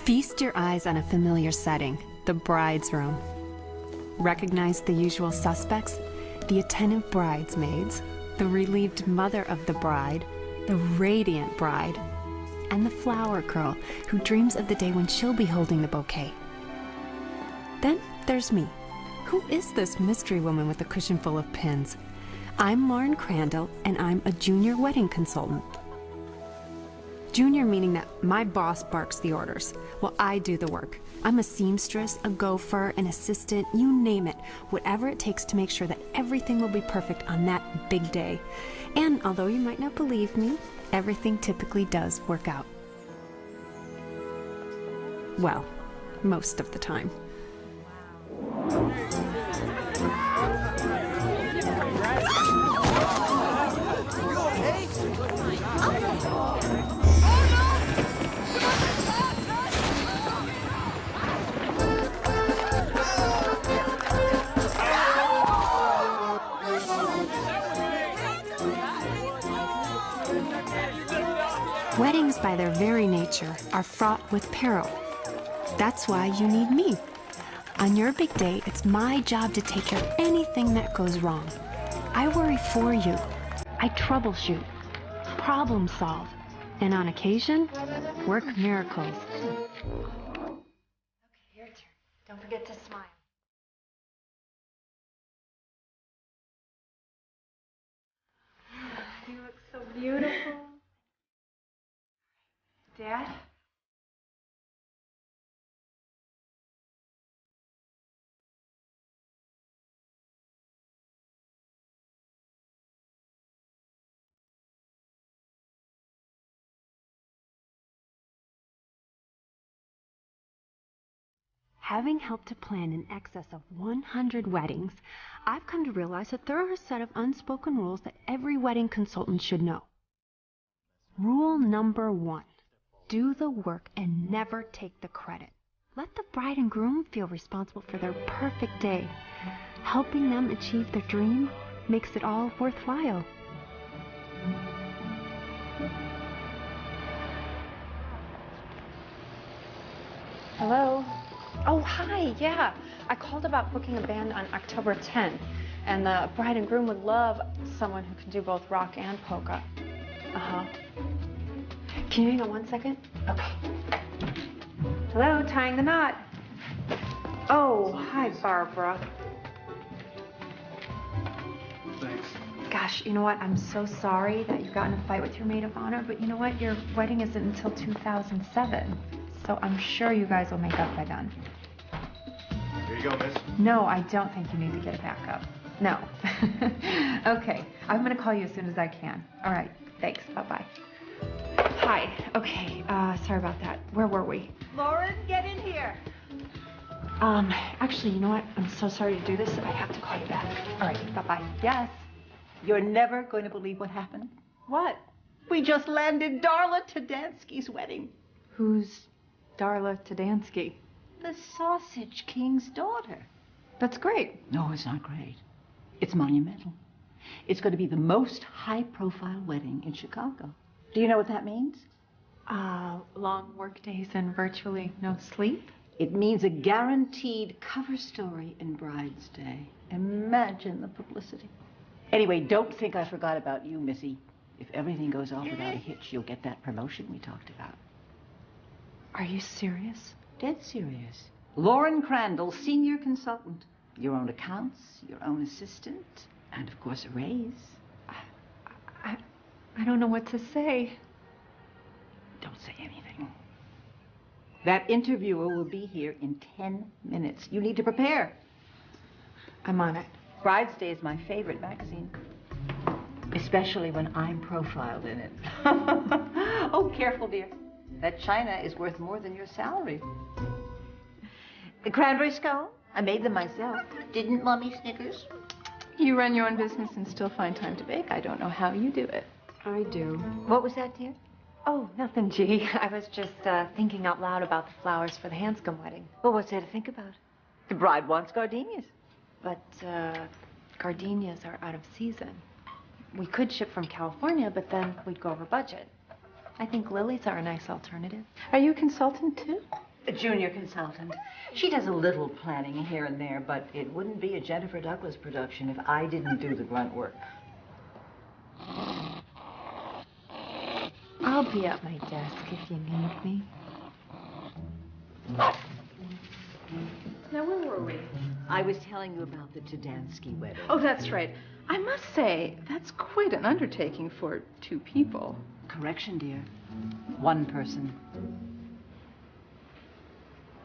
Feast your eyes on a familiar setting, the bride's room. Recognize the usual suspects, the attentive bridesmaids, the relieved mother of the bride, the radiant bride, and the flower girl who dreams of the day when she'll be holding the bouquet. Then there's me. Who is this mystery woman with a cushion full of pins? I'm Lauren Crandall, and I'm a junior wedding consultant. Junior meaning that my boss barks the orders, while I do the work. I'm a seamstress, a gopher, an assistant, you name it, whatever it takes to make sure that everything will be perfect on that big day. And although you might not believe me, everything typically does work out. Well, most of the time. Weddings, by their very nature, are fraught with peril. That's why you need me. On your big day, it's my job to take care of anything that goes wrong. I worry for you. I troubleshoot, problem solve, and on occasion, work miracles. Okay, your turn. Don't forget to smile. You look so beautiful. Dad? Having helped to plan in excess of 100 weddings, I've come to realize that there are a set of unspoken rules that every wedding consultant should know. Rule number 1. Do the work and never take the credit. Let the bride and groom feel responsible for their perfect day. Helping them achieve their dream makes it all worthwhile. Hello? Oh, hi, yeah. I called about booking a band on October 10th, and the bride and groom would love someone who can do both rock and polka. Uh-huh. Can you hang on 1 second? Okay. Hello, tying the knot. Oh, hi, Barbara. Thanks. Gosh, you know what? I'm so sorry that you got in a fight with your maid of honor, but you know what? Your wedding isn't until 2007, so I'm sure you guys will make up by then. Here you go, miss. No, I don't think you need to get a backup. No. Okay, I'm gonna call you as soon as I can. All right, thanks, bye-bye. Hi, okay, sorry about that. Where were we? Lauren, get in here. Actually, you know what? I'm so sorry to do this. I have to call you back. All right, bye-bye. Yes? You're never going to believe what happened. What? We just landed Darla Tadansky's wedding. Who's Darla Tadansky? The Sausage King's daughter. That's great. No, it's not great. It's monumental. It's going to be the most high-profile wedding in Chicago. Do you know what that means? Long work days and virtually no sleep? It means a guaranteed cover story in Bride's Day. Imagine the publicity. Anyway, don't think I forgot about you, Missy. If everything goes off without a hitch, you'll get that promotion we talked about. Are you serious? Dead serious. Lauren Crandall, senior consultant. Your own accounts, your own assistant, and of course a raise. I don't know what to say. Don't say anything. That interviewer will be here in 10 minutes. You need to prepare. I'm on it. Bride's Day is my favorite magazine, especially when I'm profiled in it. Oh, careful, dear. That china is worth more than your salary. The cranberry scone, I made them myself. Didn't Mommy Snickers? You run your own business and still find time to bake. I don't know how you do it. I do. What was that, dear? Oh, nothing, G. I was just thinking out loud about the flowers for the Hanscom wedding. Well, what's there to think about? The bride wants gardenias. But gardenias are out of season. We could ship from California, but then we'd go over budget. I think lilies are a nice alternative. Are you a consultant too? A junior consultant. She does a little planning here and there, but it wouldn't be a Jennifer Douglas production if I didn't do the grunt work. I'll be at my desk if you need me. Now, where were we? I was telling you about the Tadansky wedding. Oh, that's right. I must say, that's quite an undertaking for 2 people. Correction, dear. 1 person.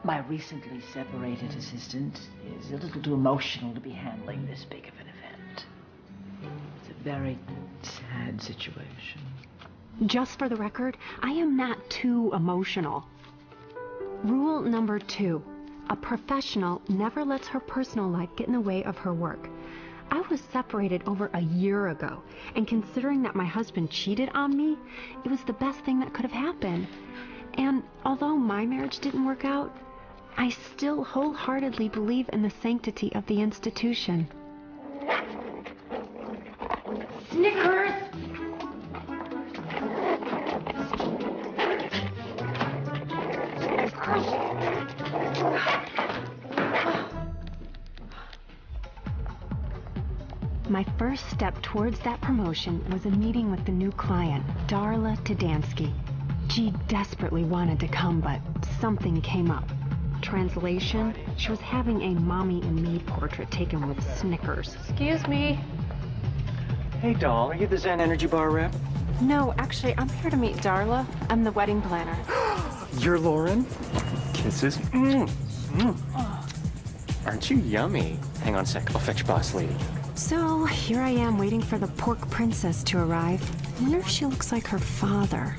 My recently separated assistant is a little too emotional to be handling this big of an event. It's a very sad situation. Just for the record, I am not too emotional. Rule number 2. A professional never lets her personal life get in the way of her work. I was separated over a year ago, and considering that my husband cheated on me, it was the best thing that could have happened. And although my marriage didn't work out, I still wholeheartedly believe in the sanctity of the institution. Snickers! My first step towards that promotion was a meeting with the new client, Darla Tadansky. She desperately wanted to come, but something came up. Translation, she was having a mommy and me portrait taken with Snickers. Excuse me. Hey, doll, are you the Zen Energy Bar rep? No, actually, I'm here to meet Darla. I'm the wedding planner. You're Lauren? Kisses? Aren't you yummy? Hang on a sec, I'll fetch boss lady. So, here I am waiting for the pork princess to arrive. I wonder if she looks like her father.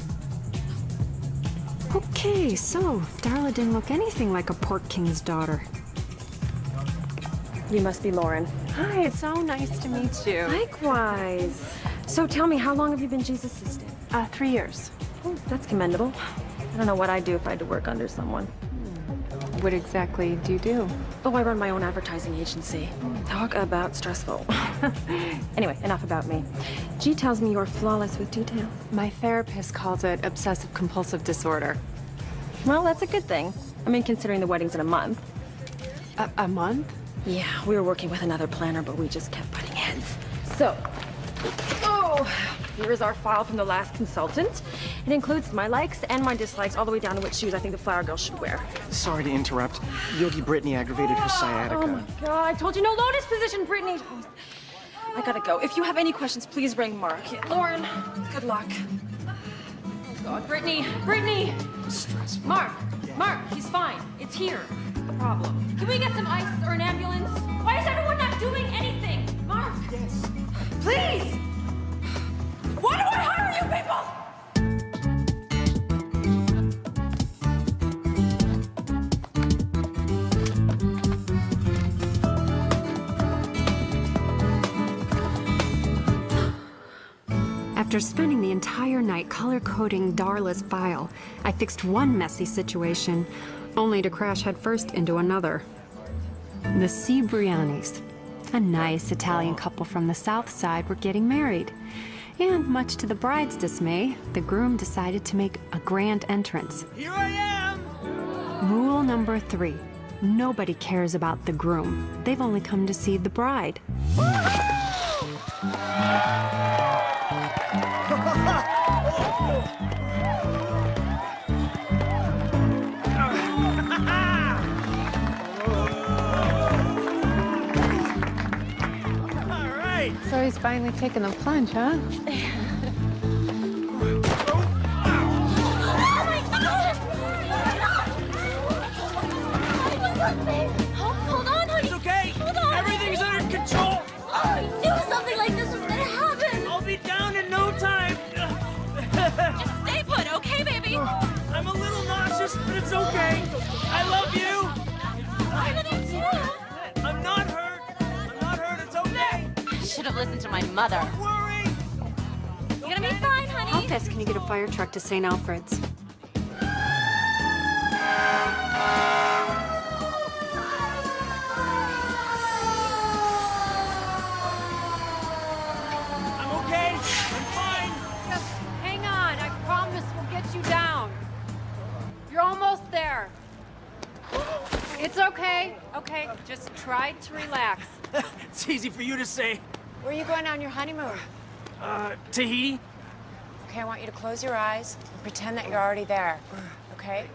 Okay, so Darla didn't look anything like a pork king's daughter. You must be Lauren. Hi, it's so nice to meet you. Likewise. So tell me, how long have you been G's assistant? 3 years. Oh, that's commendable. I don't know what I'd do if I had to work under someone. What exactly do you do? Oh, I run my own advertising agency. Talk about stressful. Anyway, enough about me. G tells me you're flawless with details. My therapist calls it obsessive-compulsive disorder. Well, that's a good thing. I mean, considering the wedding's in a month. A month? Yeah, we were working with another planner, but we just kept butting heads. So, here is our file from the last consultant. It includes my likes and my dislikes, all the way down to which shoes I think the flower girl should wear. Sorry to interrupt. Yogi Brittany aggravated her sciatica. Oh my God, I told you no lotus position, Brittany. I gotta go. If you have any questions, please ring Mark. Lauren, good luck. Oh God, Brittany, Brittany! Stressful. Mark, he's fine. It's here. No problem. Can we get some ice or an ambulance? Why is everyone not doing anything? Mark! Yes. Please! Why do I hire you people? After spending the entire night color-coding Darla's file, I fixed one messy situation, only to crash headfirst into another. The Cibrianis. A nice Italian couple from the South Side were getting married. And much to the bride's dismay, the groom decided to make a grand entrance. Here I am! Rule number 3. Nobody cares about the groom. They've only come to see the bride. So he's finally taking the plunge, huh? Hold on, honey. It's okay. Hold on. Everything's under control. I knew something like this was gonna happen. I'll be down in no time. Just stay put, okay, baby? I'm a little nauseous, but it's okay. I love you. I love you too. I'm not hurt. I'm not hurt. It's okay. I should have listened to my mother. Don't worry. You're gonna be fine, honey. How fast can you get a fire truck to St. Alfred's? I'm okay. I'm fine. Just hang on. I promise we'll get you down. You're almost there. It's okay. Okay, just try to relax. It's easy for you to say. Where are you going on your honeymoon? Tahiti? Okay, I want you to close your eyes and pretend that you're already there. Okay?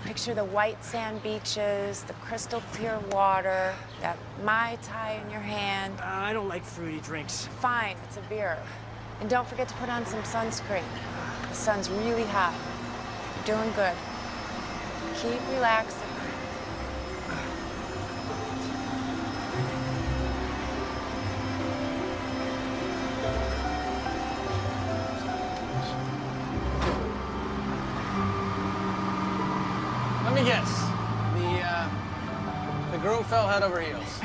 Picture the white sand beaches, the crystal clear water, that Mai Tai in your hand. I don't like fruity drinks. Fine, it's a beer. And don't forget to put on some sunscreen. The sun's really hot. You're doing good. Keep relaxing. Let me guess. The groom fell head over heels.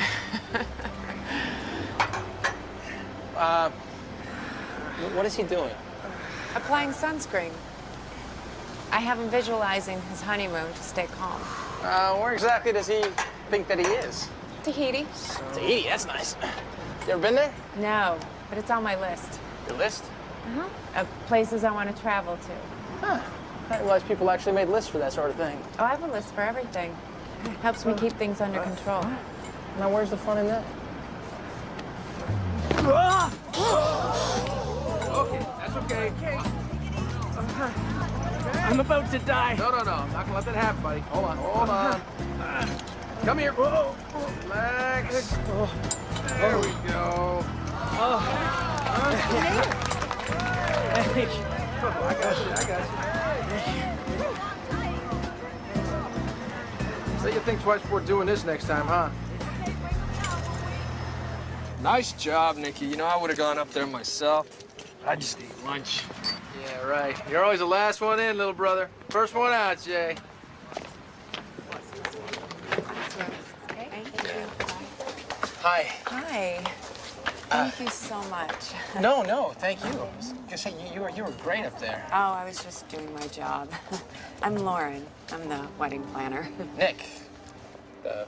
What is he doing? Applying sunscreen. I have him visualizing his honeymoon to stay calm. Where exactly does he think that he is? Tahiti? Tahiti, that's nice. You ever been there? No, but it's on my list. Your list? Of places I want to travel to. Huh. I didn't realize people actually made lists for that sort of thing. Oh, I have a list for everything. Helps me keep things under control. Now, where's the fun in that? Okay, that's okay. I'm about to die. No, I'm not gonna let that happen, buddy. Hold on. Come here. Relax. There we go. I got you. So you think twice before doing this next time, huh? Nice job, Nikki. You know, I would have gone up there myself. I just ate lunch. Yeah, right. You're always the last one in, little brother. First one out, Jay. Hi. Hi. Thank you so much. No, thank you. I was gonna say, you were great up there. Oh, I was just doing my job. I'm Lauren. I'm the wedding planner. Nick, the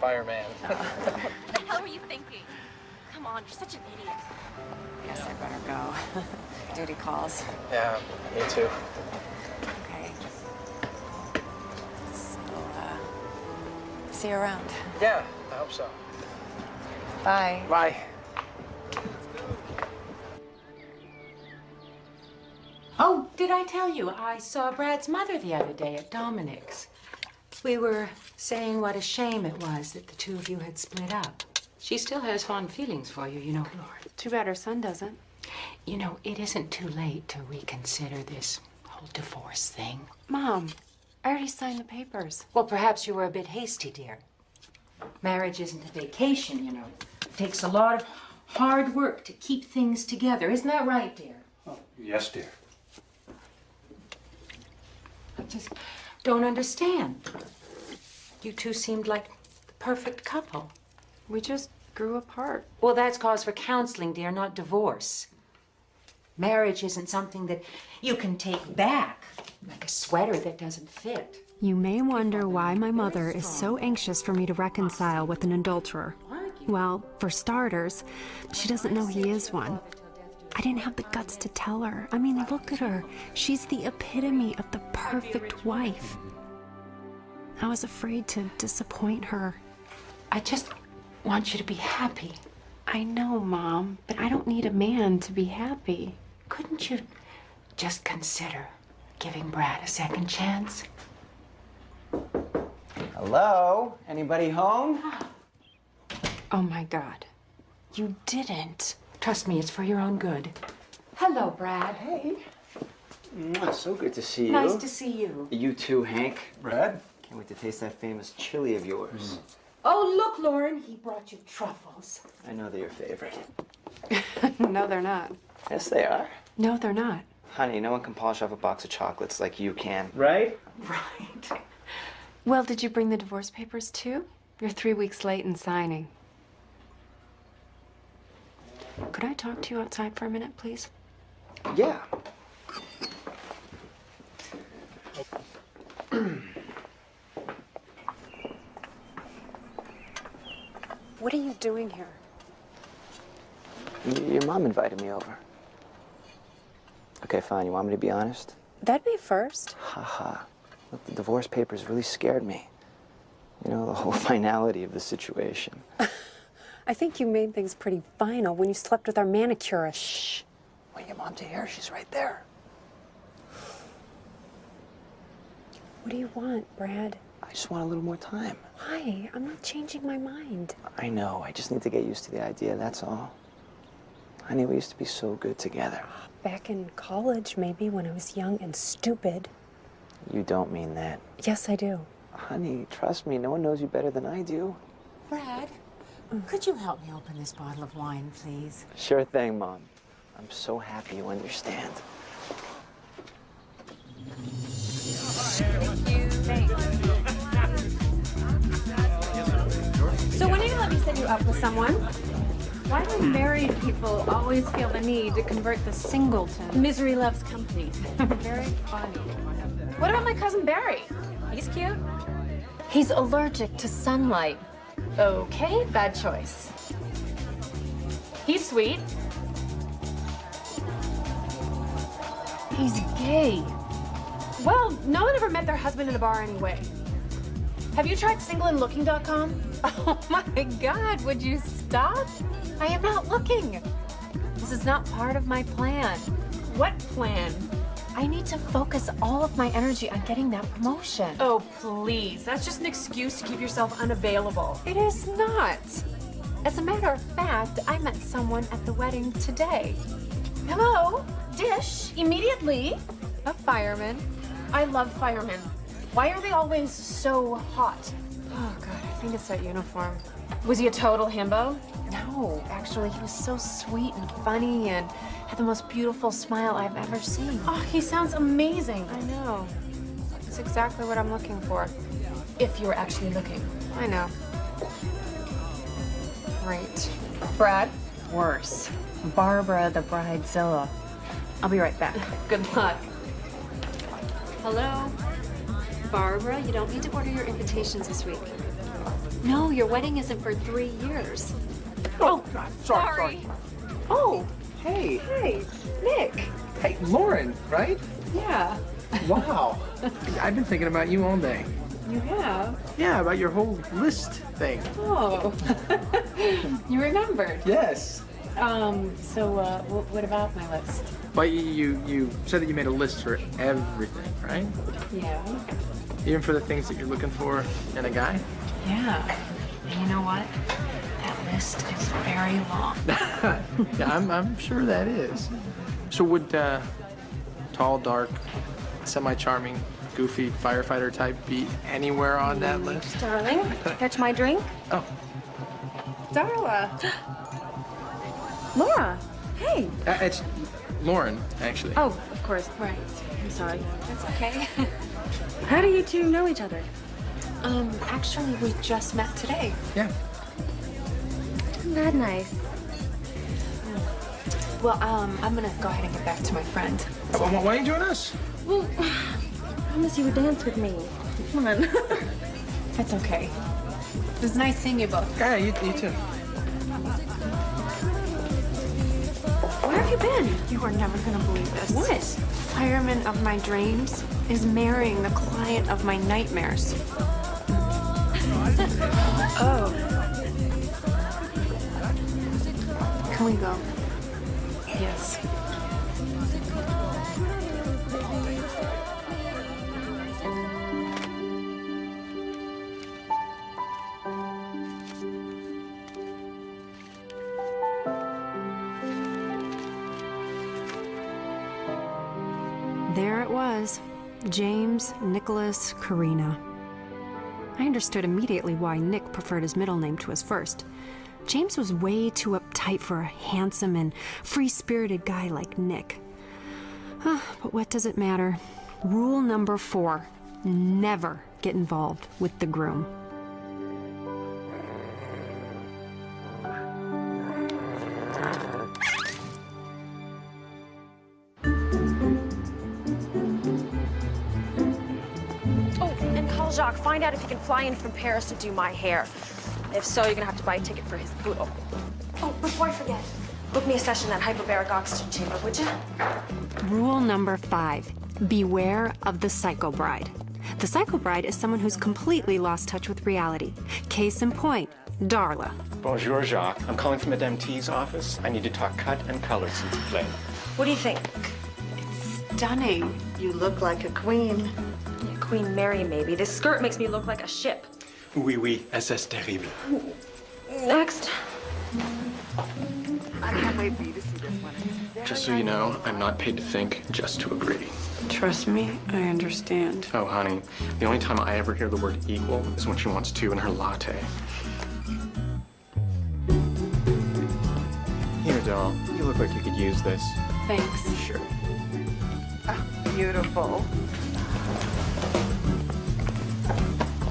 fireman. What the hell were you thinking? Come on, you're such an idiot. Guess I better go. Duty calls. Yeah, me too. Okay. So, see you around. Yeah, I hope so. Bye. Bye. Oh, did I tell you? I saw Brad's mother the other day at Dominic's. We were saying what a shame it was that the two of you had split up. She still has fond feelings for you, you know. Too bad her son doesn't. You know, it isn't too late to reconsider this whole divorce thing. Mom, I already signed the papers. Well, perhaps you were a bit hasty, dear. Marriage isn't a vacation, you know. It takes a lot of hard work to keep things together. Isn't that right, dear? Oh, yes, dear. I just don't understand. You two seemed like the perfect couple. We just grew apart. Well, that's cause for counseling, dear, not divorce. Marriage isn't something that you can take back, like a sweater that doesn't fit. You may wonder why my mother is so anxious for me to reconcile with an adulterer. What? Well, for starters, she doesn't know he is one. I didn't have the guts to tell her. I mean, look at her. She's the epitome of the perfect wife. I was afraid to disappoint her. I just want you to be happy. I know, Mom, but I don't need a man to be happy. Couldn't you just consider giving Brad a second chance? Hello? Anybody home? Oh, my God. You didn't. Trust me, it's for your own good. Hello, Brad. Hey. So good to see you. Nice to see you. You too, Hank. Brad? Can't wait to taste that famous chili of yours. Oh, look, Lauren, he brought you truffles. I know they're your favorite. No, they're not. Yes, they are. No, they're not. Honey, no one can polish off a box of chocolates like you can. Right? Right. Well, did you bring the divorce papers, too? You're 3 weeks late in signing. Could I talk to you outside for a minute, please? Yeah. What are you doing here? Your mom invited me over. Okay, fine. You want me to be honest? That'd be first. Haha. Look, the divorce papers really scared me. You know, the whole finality of the situation. I think you made things pretty final when you slept with our manicurist. Shh. Want your mom to hear? She's right there. What do you want, Brad? I just want a little more time. Why? I'm not changing my mind. I know. I just need to get used to the idea, that's all. Honey, we used to be so good together. Back in college, maybe, when I was young and stupid. You don't mean that. Yes, I do. Honey, trust me, no one knows you better than I do. Brad, could you help me open this bottle of wine, please? Sure thing, Mom. I'm so happy you understand. So when are you let me set you up with someone? Why do married people always feel the need to convert the singleton? Misery loves company. Very funny. What about my cousin Barry? He's cute. He's allergic to sunlight. Okay, bad choice. He's sweet. He's gay. Well, no one ever met their husband in a bar anyway. Have you tried singleandlooking.com? Oh my God, would you stop? I am not looking. This is not part of my plan. What plan? I need to focus all of my energy on getting that promotion. Oh, please. That's just an excuse to keep yourself unavailable. It is not. As a matter of fact, I met someone at the wedding today. Hello? Dish, immediately. A fireman. I love firemen. Why are they always so hot? Oh, God, I think it's that uniform. Was he a total himbo? No, actually, he was so sweet and funny and had the most beautiful smile I've ever seen. Oh, he sounds amazing. I know. It's exactly what I'm looking for. If you were actually looking. I know. Great. Brad? Worse. Barbara the Bridezilla. I'll be right back. Good luck. Hello? Barbara, you don't need to order your invitations this week. No, your wedding isn't for 3 years. Oh, sorry. Oh, hey. Hey, Nick. Hey, Lauren, right? Yeah. Wow. I've been thinking about you all day. You have? Yeah, about your whole list thing. Oh. You remembered? Yes. What about my list? But you said that you made a list for everything, right? Yeah. Even for the things that you're looking for in a guy? Yeah. And you know what? That list is very long. Yeah, I'm sure that is. So would tall, dark, semi-charming, goofy firefighter type be anywhere on that list? Darling, catch my drink? Oh. Darla. Laura, hey. It's Lauren, actually. Oh, of course. Right. I'm sorry. That's okay. How do you two know each other? Actually, we just met today. Yeah. Isn't that nice? Well, I'm gonna go ahead and get back to my friend. Why are you joining us? Well, I promise you would dance with me. Come on. That's okay. It was nice seeing you both. Yeah, you too. Where have you been? You are never gonna believe this. What? Fireman of my dreams is marrying the client of my nightmares. Oh. Can we go? Yes. There it was. James Nicholas Carina. I understood immediately why Nick preferred his middle name to his first. James was way too uptight for a handsome and free-spirited guy like Nick. But what does it matter? Rule number 4, never get involved with the groom. Jacques, find out if he can fly in from Paris to do my hair. If so, you're gonna have to buy a ticket for his poodle. Oh, before I forget, book me a session at hyperbaric oxygen chamber, would you? Rule number 5, beware of the psycho bride. The psycho bride is someone who's completely lost touch with reality. Case in point, Darla. Bonjour, Jacques. I'm calling from Madame T's office. I need to talk cut and color, s'il vous plaît. What do you think? Stunning. You look like a queen. Yeah, Queen Mary, maybe. This skirt makes me look like a ship. Oui, oui, c'est terrible. Next. I can't wait for you to see this one. Just so you know, I'm not paid to think, just to agree. Trust me, I understand. Oh, honey, the only time I ever hear the word equal is when she wants 2 in her latte. Here, doll. You look like you could use this. Thanks. Sure. Oh, beautiful.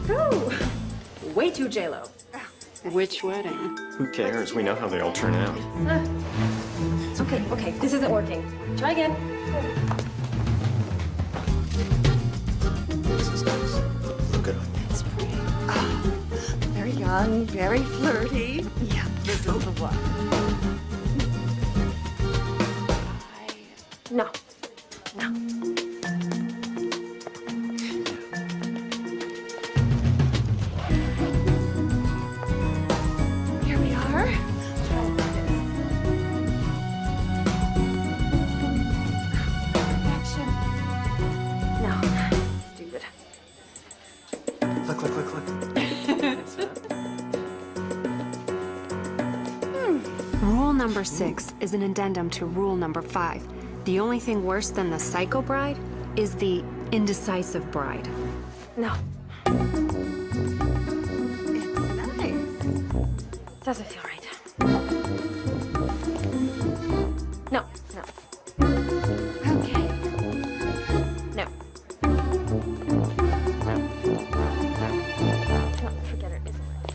Ooh, way too J-Lo. Which wedding? Who cares? We know how they all turn out. Okay, this isn't working. Try again. This is nice. Look good on you. It's pretty. Oh, very young, very flirty. Yeah, this is the one. No. Here we are. Action. No. Stupid. Look. Rule number 6 is an addendum to rule number 5. The only thing worse than the psycho bride is the indecisive bride. No. It's nice. Doesn't feel right. No. Okay. No. No, forget it. Isn't right.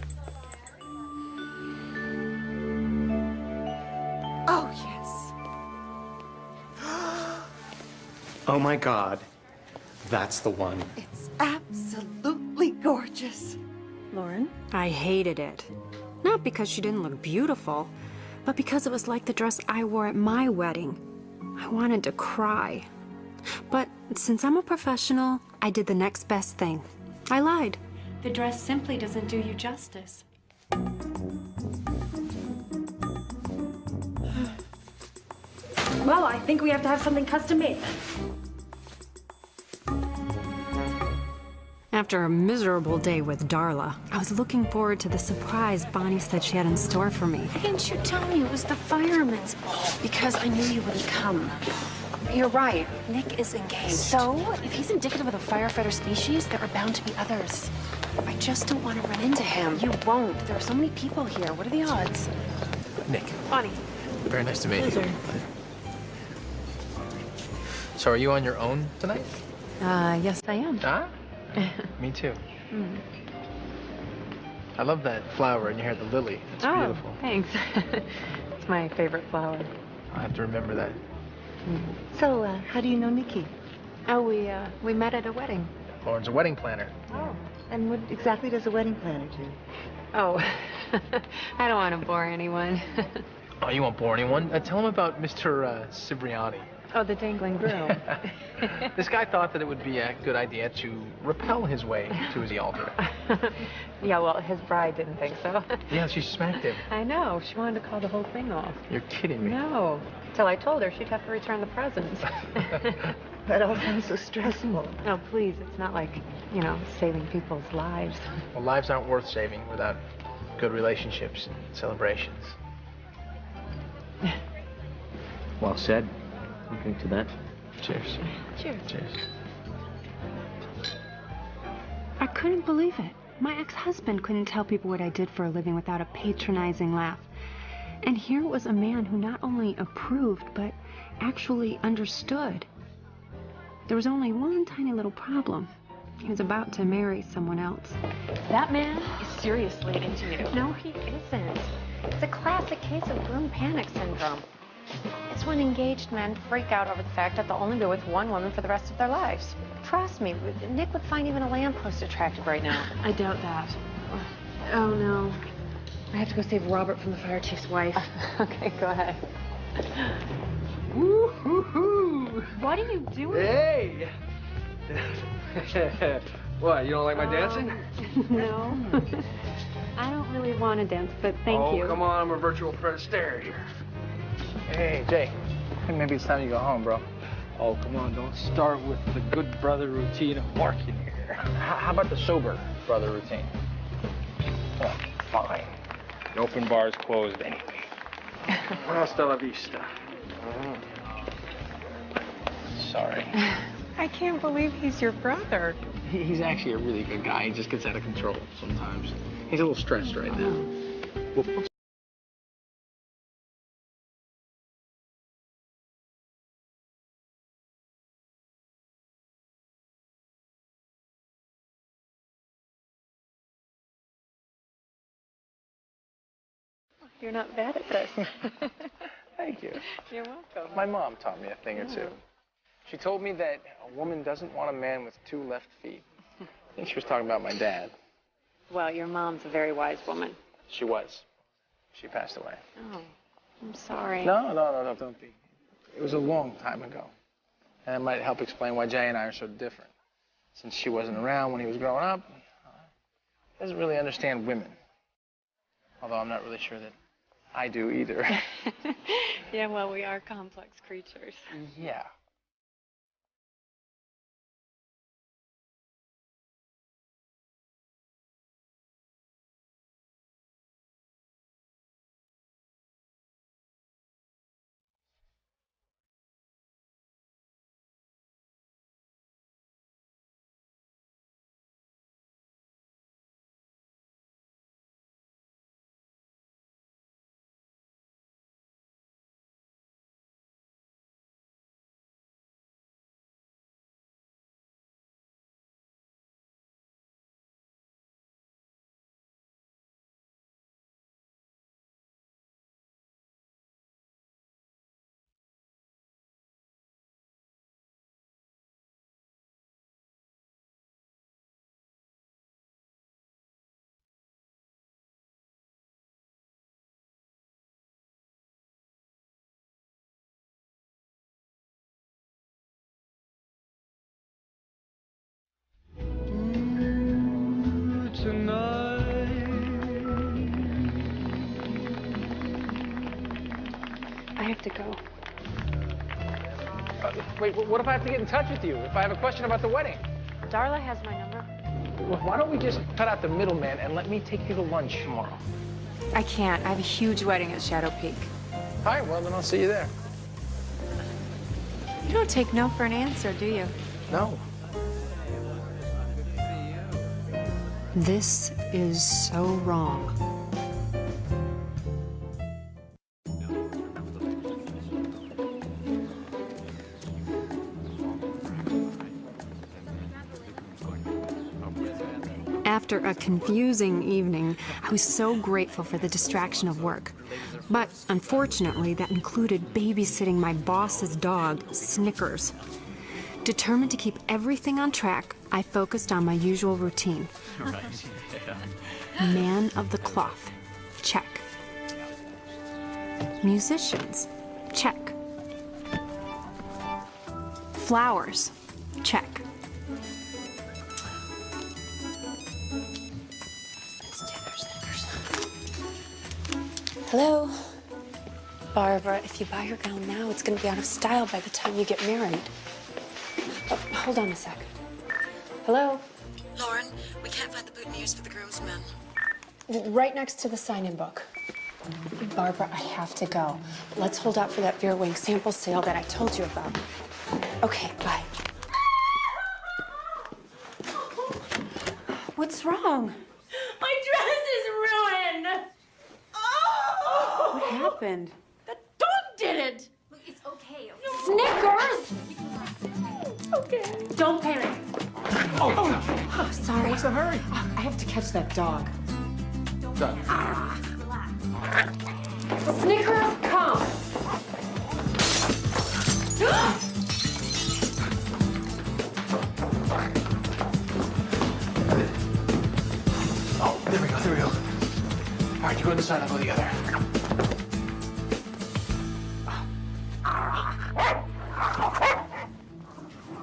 Oh, yes. Oh my God. That's the one. It's absolutely gorgeous. Lauren? I hated it. Not because she didn't look beautiful, but because it was like the dress I wore at my wedding. I wanted to cry. But since I'm a professional, I did the next best thing. I lied. The dress simply doesn't do you justice. Well, I think we have to have something custom made then. After a miserable day with Darla, I was looking forward to the surprise Bonnie said she had in store for me. Why didn't you tell me it was the fireman's ball? Because I knew you wouldn't come. You're right. Nick is engaged. So, if he's indicative of the firefighter species, there are bound to be others. I just don't want to run into him. You won't. There are so many people here. What are the odds? Nick. Bonnie. Very nice to meet you. So are you on your own tonight? Yes, I am. Ah? Me too. I love that flower in your hair, the lily. It's beautiful. Thanks. It's my favorite flower. I'll have to remember that. So, how do you know Nikki? Oh, we met at a wedding. Lauren's a wedding planner. Oh. And what exactly does a wedding planner do? Oh, I don't want to bore anyone. Oh, you won't bore anyone. Tell him about Mr. Cipriani. Oh, the dangling broom. This guy thought that it would be a good idea to rappel his way to his altar. Yeah, well, his bride didn't think so. Yeah, she smacked him. I know. She wanted to call the whole thing off. You're kidding me. No. Till I told her she'd have to return the presents. That all sounds so stressful. Oh, please. It's not like, you know, saving people's lives. Well, lives aren't worth saving without good relationships and celebrations. Well said. Okay, to that. Cheers. Cheers. Cheers. I couldn't believe it. My ex-husband couldn't tell people what I did for a living without a patronizing laugh. And here was a man who not only approved, but actually understood. There was only one tiny little problem. He was about to marry someone else. That man is seriously into you. No, he isn't. It's a classic case of groom panic syndrome. It's when engaged men freak out over the fact that they'll only be with one woman for the rest of their lives. Trust me, Nick would find even a lamppost attractive right now. I doubt that. Oh, no. I have to go save Robert from the fire chief's wife. Okay, go ahead. Woo-hoo-hoo! What are you doing? Hey! What, you don't like my dancing? No. I don't really want to dance, but thank you. Oh, come on, I'm a virtual Fred Astaire here. Hey, Jay. I think maybe it's time you go home, bro. Oh, come on, don't start with the good brother routine of working here. How about the sober brother routine? Oh, fine. The open bar's closed anyway. Hasta la vista. Sorry. I can't believe he's your brother. He's actually a really good guy. He just gets out of control sometimes. He's a little stressed right now. Well, You're not bad at this. thank you. You're welcome. My mom taught me a thing or two. She told me that a woman doesn't want a man with 2 left feet. I think she was talking about my dad. Well, your mom's a very wise woman. She was. She passed away. Oh, I'm sorry. No, don't be. It was a long time ago. And it might help explain why Jay and I are so different. Since she wasn't around when he was growing up, he doesn't really understand women. Although I'm not really sure that I do either. Yeah, well, we are complex creatures. Yeah. I have to go. Wait, what if I have to get in touch with you? If I have a question about the wedding? Darla has my number. Well, why don't we just cut out the middleman and let me take you to lunch tomorrow? I can't. I have a huge wedding at Shadow Peak. All right, well, then I'll see you there. You don't take no for an answer, do you? No. This is so wrong. After a confusing evening, I was so grateful for the distraction of work. But unfortunately, that included babysitting my boss's dog, Snickers. Determined to keep everything on track, I focused on my usual routine. Man of the cloth. Check. Musicians, check. Flowers, check. Hello? Barbara, if you buy your gown now, it's going to be out of style by the time you get married. Oh, hold on a sec. Hello? Lauren, we can't find the boutonnieres for the groomsmen. Right next to the sign-in book. Barbara, I have to go. Let's hold out for that Vera Wing sample sale that I told you about. Okay, bye. What's wrong? My dress is ruined! Oh! What happened? The dog did it! Look, it's okay. Snickers! Okay. Don't panic. Oh, sorry. What's the hurry? I have to catch that dog. Done. Snickers, come! Oh, there we go, there we go. All right, you go this side, I'll go the other.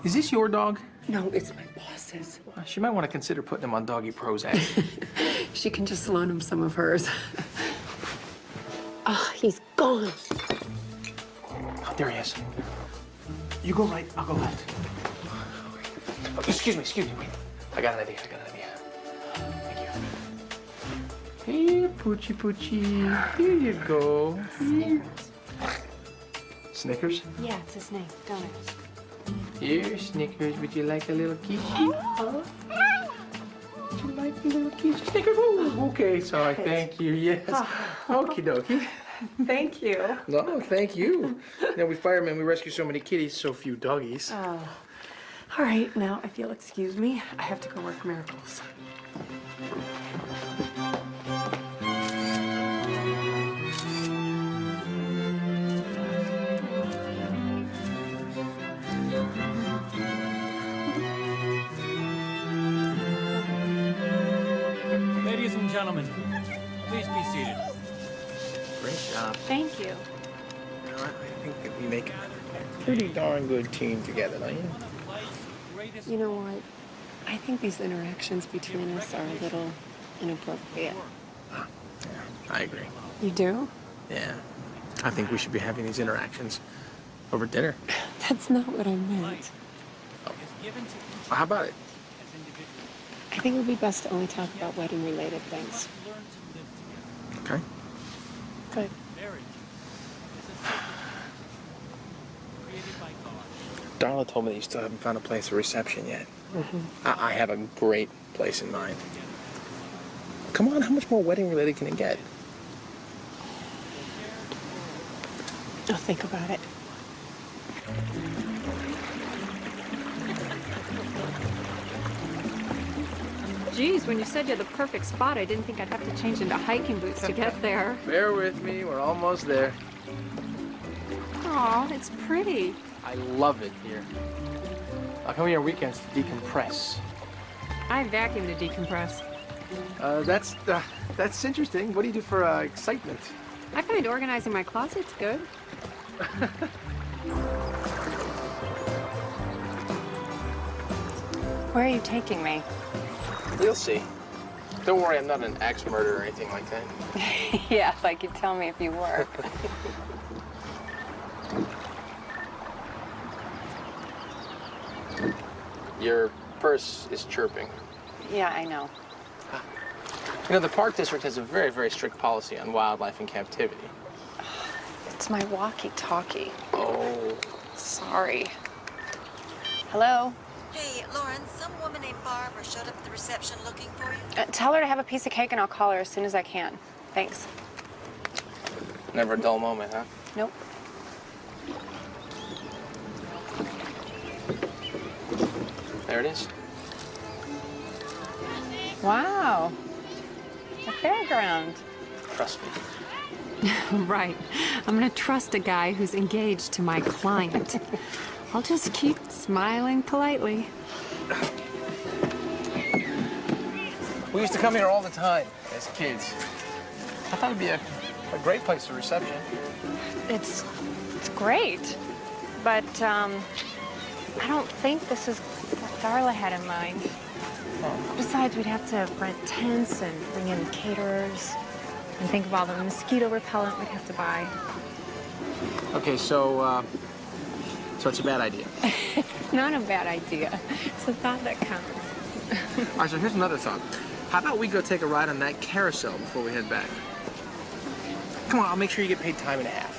Is this your dog? No, it's my boss's. Well, she might want to consider putting him on Doggy Prozac. She can just loan him some of hers. Ah, he's gone. Oh, there he is. You go right, I'll go left. Oh, excuse me, wait. I got an idea. Thank you. Here, Poochie. Here you go. Snickers? Yeah, it's his name, don't it? Here, Snickers, would you like a little kissy? Huh? Would you like a little kiss? Snickers? Oh, okay, sorry, thank you, yes. Okie dokie. Thank you. No, thank you. You know, we firemen, we rescue so many kitties, so few doggies. Oh. All right, now, if you'll excuse me, I have to go work miracles. Ladies and gentlemen, please be seated. Great job. Thank you. You know, I think that we make a pretty darn good team together, don't you? You know what? I think these interactions between us are a little inappropriate. Yeah, I agree. You do? Yeah. I think we should be having these interactions over dinner. That's not what I meant. Oh. How about it? I think it would be best to only talk about wedding-related things. Okay. Good. Darla told me that you still haven't found a place for reception yet. Mm-hmm. I have a great place in mind. Come on, how much more wedding-related can it get? I'll think about it. Geez, when you said you had the perfect spot, I didn't think I'd have to change into hiking boots to get there. Bear with me, we're almost there. Aw, it's pretty. I love it here. I come here on weekends to decompress. I vacuum to decompress. That's interesting. What do you do for excitement? I find organizing my closets good. Where are you taking me? You'll see. Don't worry, I'm not an axe murderer or anything like that. Yeah, like you'd tell me if you were. Your purse is chirping. Yeah, I know. You know, the Park District has a very, very strict policy on wildlife in captivity. It's my walkie-talkie. Oh. Sorry. Hello? Hey, Lauren, some woman named Barbara showed up at the reception looking for you. Tell her to have a piece of cake and I'll call her as soon as I can. Thanks. Never a dull moment, huh? Nope. There it is. Wow. A fairground. Trust me. Right. I'm gonna trust a guy who's engaged to my client. I'll just keep smiling politely. We used to come here all the time as kids. I thought it'd be a A great place for reception. It's great, but I don't think this is what Darla had in mind. Besides, we'd have to rent tents and bring in caterers and think of all the mosquito repellent we'd have to buy. Okay, so it's a bad idea. It's not a bad idea. It's the thought that counts. All right, so here's another thought. How about we go take a ride on that carousel before we head back? Come on, I'll make sure you get paid time and a half.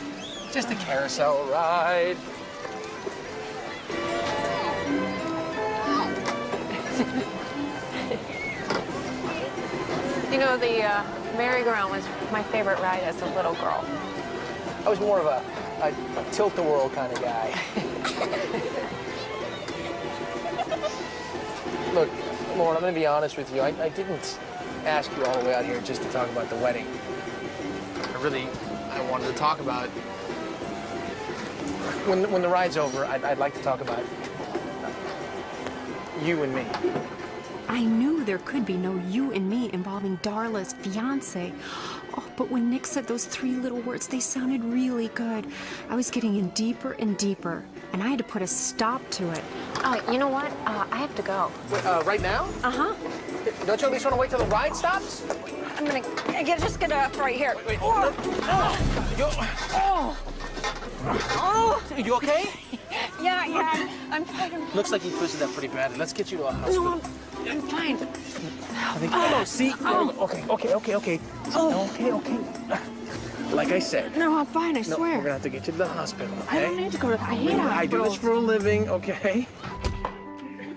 Just a carousel ride. You know, the merry-go-round was my favorite ride as a little girl. I was more of a tilt-the-whirl kind of guy. Look, Lauren, I'm going to be honest with you. I didn't ask you all the way out here just to talk about the wedding. I wanted to talk about... When the ride's over, I'd like to talk about you and me. I knew there could be no you and me involving Darla's fiancé. Oh, but when Nick said those 3 little words, they sounded really good. I was getting in deeper and deeper, and I had to put a stop to it. Oh, you know what? I have to go. Wait, right now? Uh-huh. Don't you at least want to wait till the ride stops? I'm gonna just get up right here. Wait. Oh. You okay? Yeah, I'm fine. Looks like you twisted that pretty badly. Let's get you to a hospital. No, I'm fine. See? Okay. Okay. Like I said. No, I'm fine, I No, swear. we're gonna have to get you to the hospital, okay? I don't need to go to the hospital. I do this for a living, okay?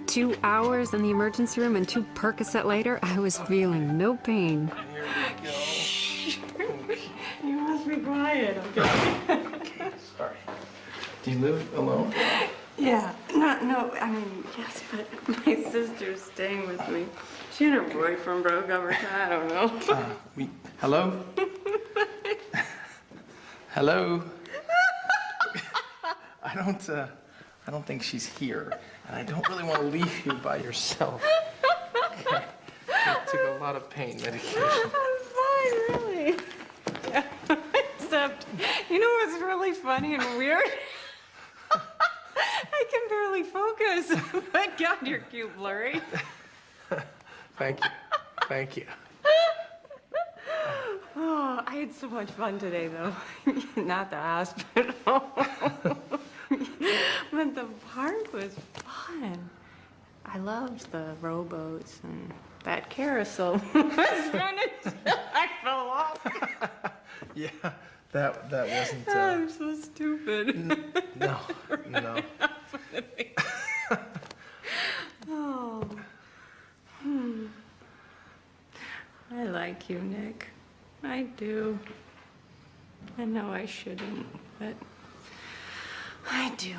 2 hours in the emergency room and 2 Percocet later, I was feeling no pain. You must be quiet, okay? Okay, sorry. Do you live alone? Yeah. No, I mean, yes, but my sister's staying with me. She and her boyfriend broke up or something, I don't know. Hello? Hello? I don't think she's here, and I don't really want to leave you by yourself. Okay. I took a lot of pain medication. I'm fine, really. Yeah. Except, you know what's really funny and weird? I can barely focus. But God, you're cute, blurry. Thank you. Oh, I had so much fun today, though. Not the hospital. But the park was fun. I loved the rowboats and that carousel was fun until I fell off. Yeah, that wasn't... I'm so stupid. No. Oh. I like you, Nick. I do. I know I shouldn't, but I do.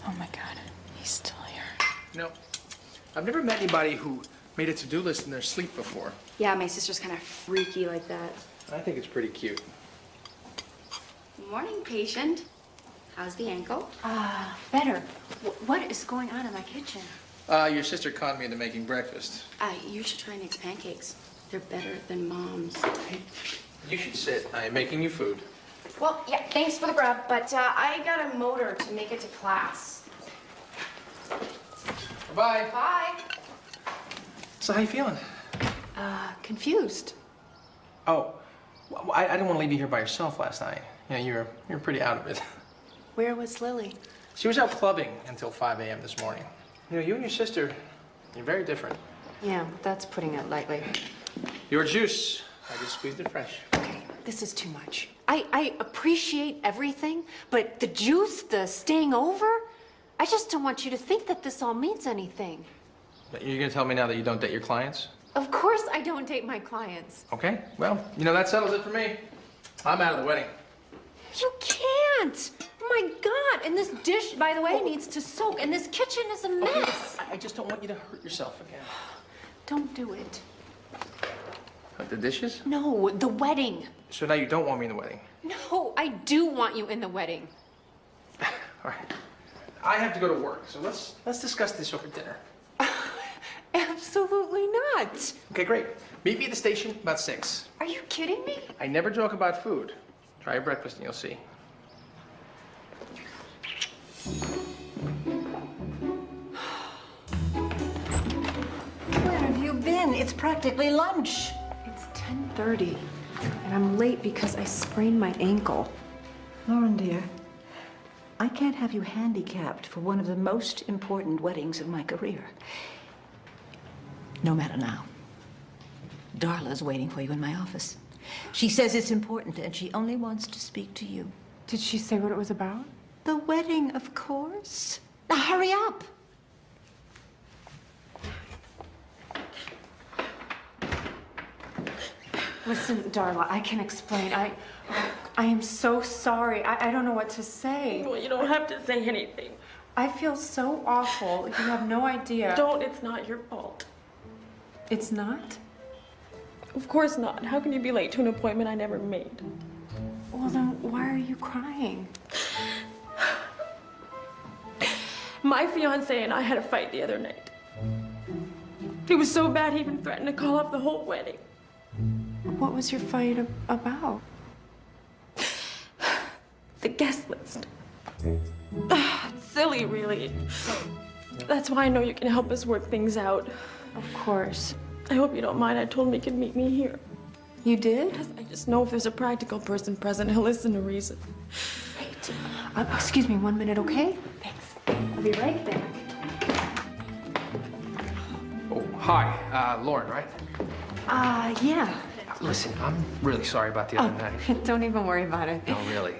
Oh my God, he's still here. You know, I've never met anybody who made a to-do list in their sleep before. Yeah, my sister's kind of freaky like that. I think it's pretty cute. Morning, patient. How's the ankle? Better. What is going on in my kitchen? Your sister conned me into making breakfast. You should try Nick's pancakes. They're better than Mom's. You should sit. I am making you food. Well, yeah, thanks for the grub, but I got a motor to make it to class. Bye. Bye. So how you feeling? Confused. Oh, well, I didn't want to leave you here by yourself last night. Yeah, you're pretty out of it. Where was Lily? She was out clubbing until 5 a.m. this morning. You know, you and your sister, you're very different. Yeah, that's putting it lightly. Your juice, I just squeezed it fresh. Okay, this is too much. I appreciate everything, but the juice, the staying over, I just don't want you to think that this all means anything. But you're gonna tell me now that you don't date your clients? Of course I don't date my clients. Okay, well, you know, that settles it for me. I'm out of the wedding. You can't! Oh my God! And this dish, by the way, needs to soak, and this kitchen is a mess. I just don't want you to hurt yourself again. Don't do it. What, the dishes? No, the wedding. So now you don't want me in the wedding? No, I do want you in the wedding. All right. I have to go to work, so let's discuss this over dinner. Absolutely not. Okay, great. Meet me at the station about 6. Are you kidding me? I never joke about food. Try your breakfast and you'll see. Where have you been? It's practically lunch. It's 10:30, and I'm late because I sprained my ankle. Lauren, dear, I can't have you handicapped for one of the most important weddings of my career. No matter now. Darla's waiting for you in my office. She says it's important and she only wants to speak to you. Did she say what it was about? The wedding, of course. Now hurry up. Listen, Darla, I can explain. I am so sorry. I don't know what to say. Well, you don't have to say anything. I feel so awful. You have no idea. Don't. It's not your fault. It's not? Of course not. How can you be late to an appointment I never made? Well, then why are you crying? My fiance and I had a fight the other night. It was so bad he even threatened to call off the whole wedding. What was your fight about? The guest list. Silly, really. That's why I know you can help us work things out. Of course. I hope you don't mind. I told him he could meet me here. You did? Yes, I just know if there's a practical person present, he'll listen to reason. Wait. Excuse me 1 minute, okay? Thanks. I'll be right back. Oh, hi. Lauren, right? Yeah. Listen, I'm really sorry about the other night. Don't even worry about it. No, really.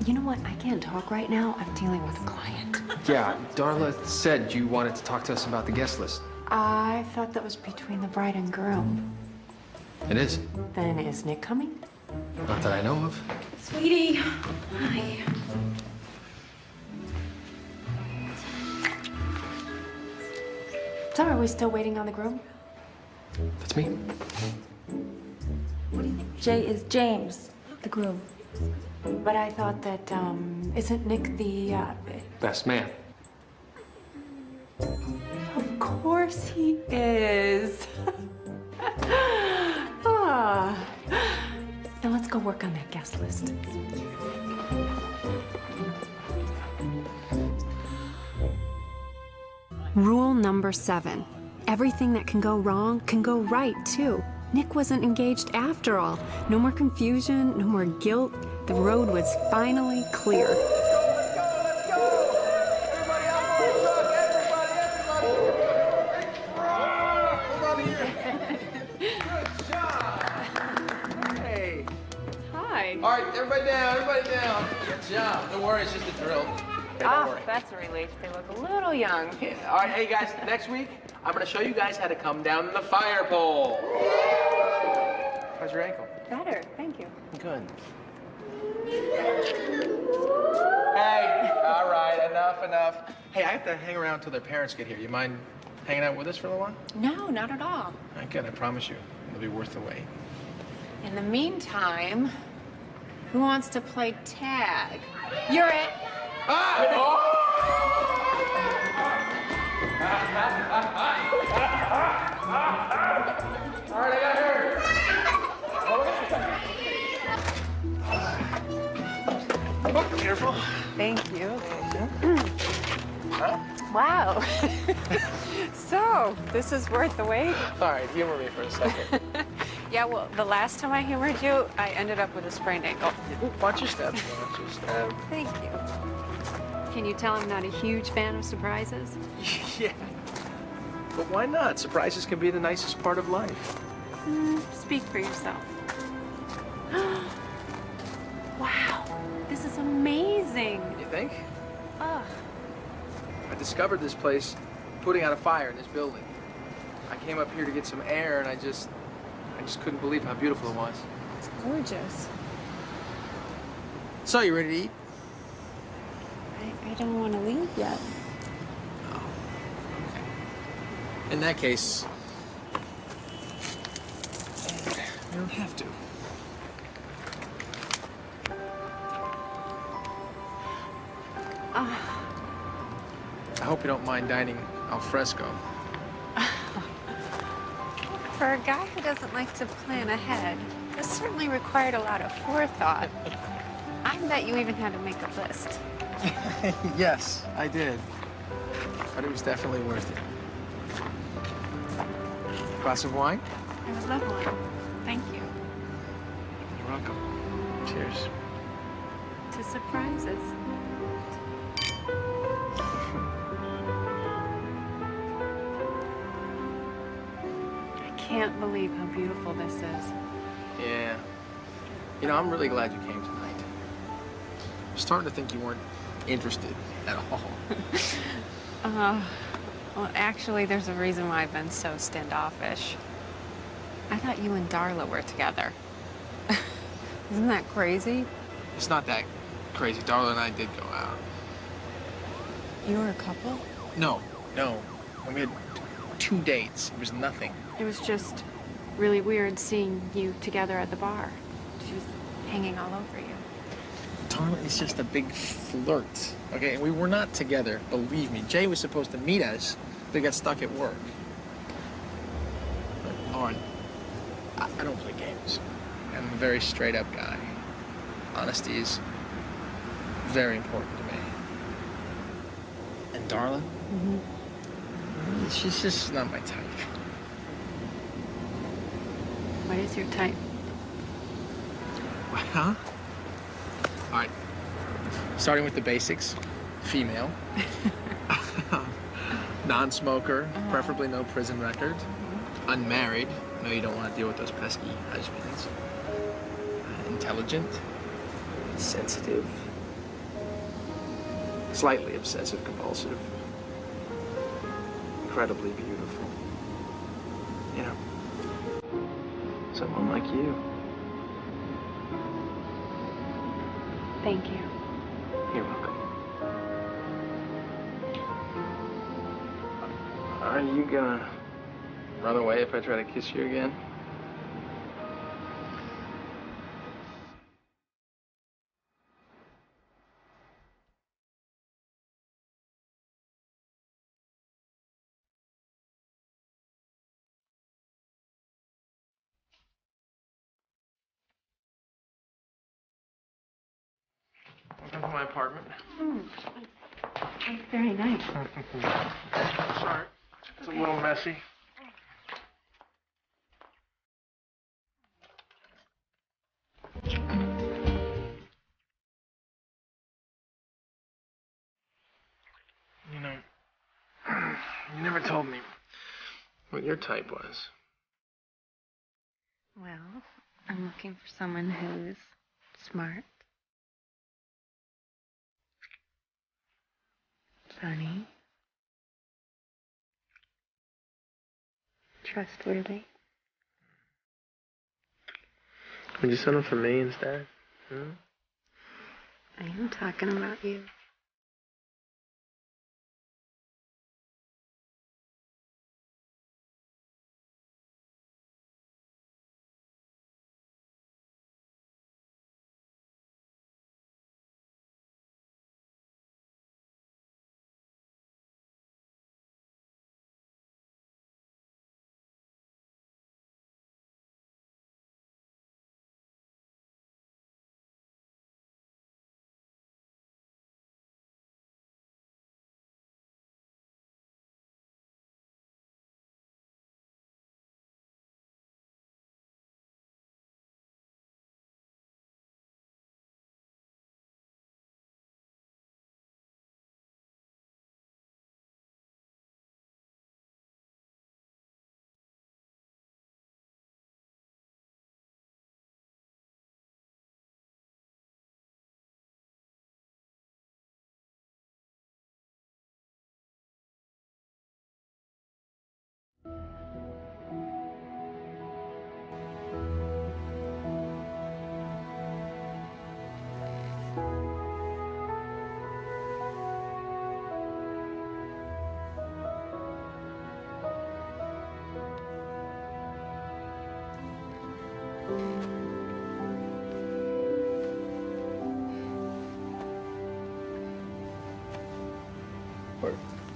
You know what? I can't talk right now. I'm dealing with a client. Yeah, Darla said you wanted to talk to us about the guest list. I thought that was between the bride and groom. It is. Then is Nick coming? Not that I know of. Sweetie. Hi. So are we still waiting on the groom? That's me. What do you think? Jay is James, the groom. But I thought that, isn't Nick the, Best man. Of course he is. Now let's go work on that guest list. Rule number 7. Everything that can go wrong can go right, too. Nick wasn't engaged after all. No more confusion, no more guilt. The road was finally clear. Hey. Hi. All right, everybody down. Good job. Don't worry, it's just a drill. Okay, don't worry. That's a relief. They look a little young. Yeah. All right, hey guys, next week, I'm gonna show you guys how to come down the fire pole. How's your ankle? Better, thank you. Good. Hey, all right, enough. Hey, I have to hang around till their parents get here. You mind hanging out with us for a little while? No, not at all. All right, good, I promise you. It'll be worth the wait. In the meantime, who wants to play tag? You're it. All right, I got her. Oh, careful. Thank you. Huh? Wow. So, this is worth the wait? All right, humor me for a second. Yeah, well, the last time I humored you, I ended up with a sprained ankle. Watch your steps, watch your steps. Thank you. Can you tell I'm not a huge fan of surprises? Yeah. But why not? Surprises can be the nicest part of life. Speak for yourself. Wow, this is amazing. You think? Ugh. I discovered this place putting out a fire in this building. I came up here to get some air, and I just couldn't believe how beautiful it was. It's gorgeous. So, you ready to eat? I don't want to leave yet. In that case, you don't have to. I hope you don't mind dining al fresco. For a guy who doesn't like to plan ahead, this certainly required a lot of forethought. I bet you even had to make a list. Yes, I did. But it was definitely worth it. Glass of wine? I would love one. Thank you. You're welcome. Cheers. To surprises. I can't believe how beautiful this is. Yeah. You know, I'm really glad you came tonight. I'm starting to think you weren't interested at all. Well, actually, there's a reason why I've been so standoffish. I thought you and Darla were together. Isn't that crazy? It's not that crazy. Darla and I did go out. You were a couple? No. We had 2 dates. It was nothing. It was just really weird seeing you together at the bar. She was hanging all over you. Darla is just a big flirt. Okay, we were not together, believe me. Jay was supposed to meet us, but he got stuck at work. But, Lauren, I don't play games. I'm a very straight-up guy. Honesty is very important to me. And Darla? She's just not my type. What is your type? Huh? All right. Starting with the basics. Female. Non-smoker, preferably no prison record. Unmarried. No, you don't want to deal with those pesky husbands. Intelligent. Sensitive. Slightly obsessive compulsive. Incredibly beautiful. You know, someone like you. Thank you. You're welcome. Are you gonna run away if I try to kiss you again? Welcome to my apartment. That's very nice. Sorry, it's a little messy. You know, you never told me what your type was. Well, I'm looking for someone who's smart, funny, trustworthy. Would you settle for me instead? I am talking about you.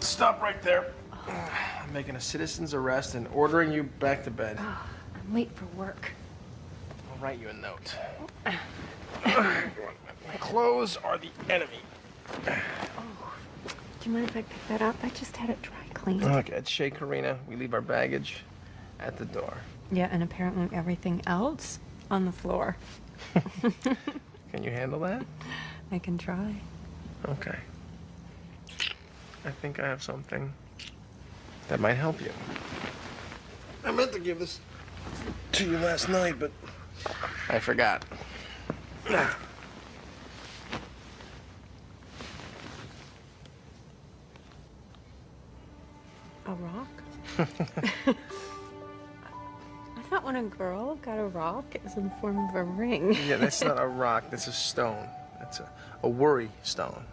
Stop right there. I'm making a citizen's arrest and ordering you back to bed. Oh, I'm late for work. I'll write you a note. My clothes are the enemy. Do you mind if I pick that up? I just had it dry cleaned. Okay, it's Shea Karina. We leave our baggage at the door. Yeah, and apparently everything else on the floor. Can you handle that? I can try. Okay. I think I have something that might help you. I meant to give this to you last night, but I forgot. A rock? I thought when a girl got a rock, it was in the form of a ring. Yeah, that's not a rock. That's a stone. That's a worry stone.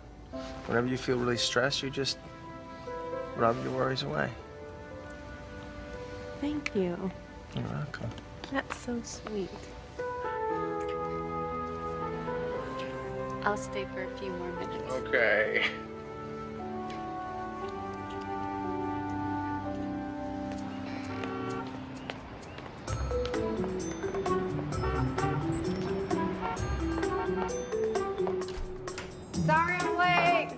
Whenever you feel really stressed, you just rub your worries away. Thank you. You're welcome. That's so sweet. I'll stay for a few more minutes. Okay. Sorry I'm late.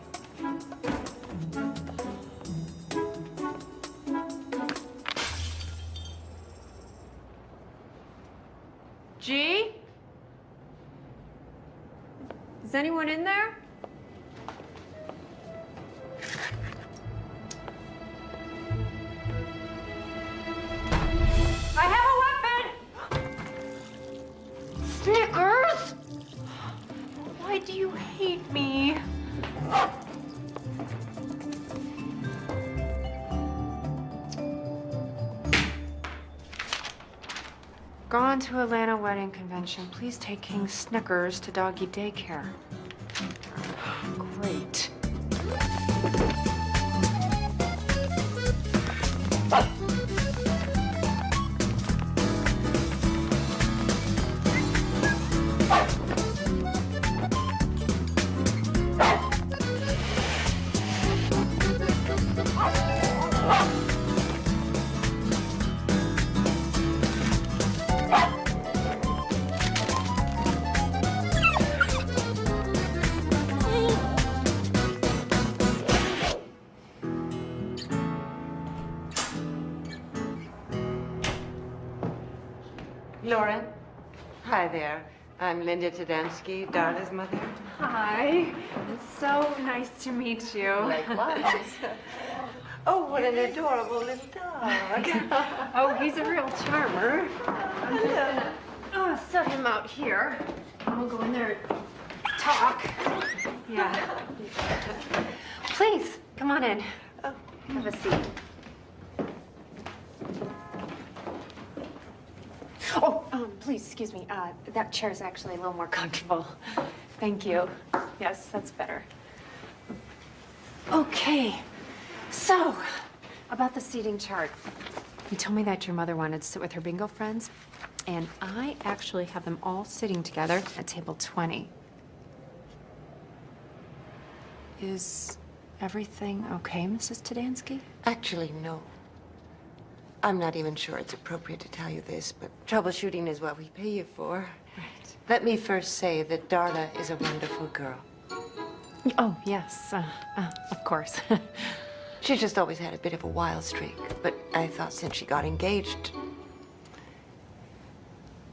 G? Is anyone in there? I have a weapon! Snickers? Why do you hate me? Gone to Atlanta wedding convention. Please take King Snickers to doggy daycare. Great. Lauren. Hi there. I'm Linda Tadansky, Darla's mother. Hi. It's so nice to meet you. Likewise. Oh, what an adorable little dog. Oh, he's a real charmer. I'm just gonna set him out here. And we'll go in there and talk. Yeah. Please, come on in. Have a seat. Oh, please, excuse me. That chair is actually a little more comfortable. Thank you. Yes, that's better. Okay. So, about the seating chart. You told me that your mother wanted to sit with her bingo friends, and I actually have them all sitting together at table 20. Is everything okay, Mrs. Tadansky? Actually, no. I'm not even sure it's appropriate to tell you this, but troubleshooting is what we pay you for. Right. Let me first say that Darla is a wonderful girl. Oh, yes. Of course. She's just always had a bit of a wild streak, but I thought since she got engaged...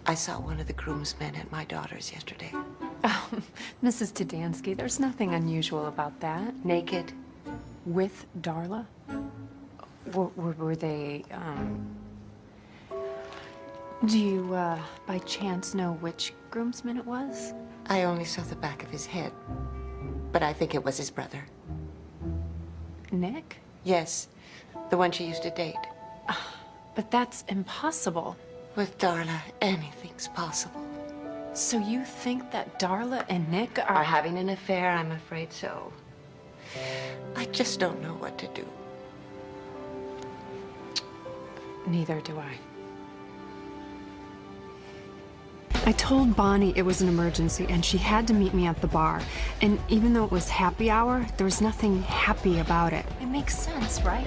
I saw one of the groomsmen at my daughter's yesterday. Oh, Mrs. Tadansky, there's nothing unusual about that. Naked. With Darla? Were they, Do you, by chance know which groomsman it was? I only saw the back of his head, but I think it was his brother. Nick? Yes, the one she used to date. But that's impossible. With Darla, anything's possible. So you think that Darla and Nick are having an affair? I'm afraid so. I just don't know what to do. Neither do I. I told Bonnie it was an emergency and she had to meet me at the bar. And even though it was happy hour, there was nothing happy about it. It makes sense, right?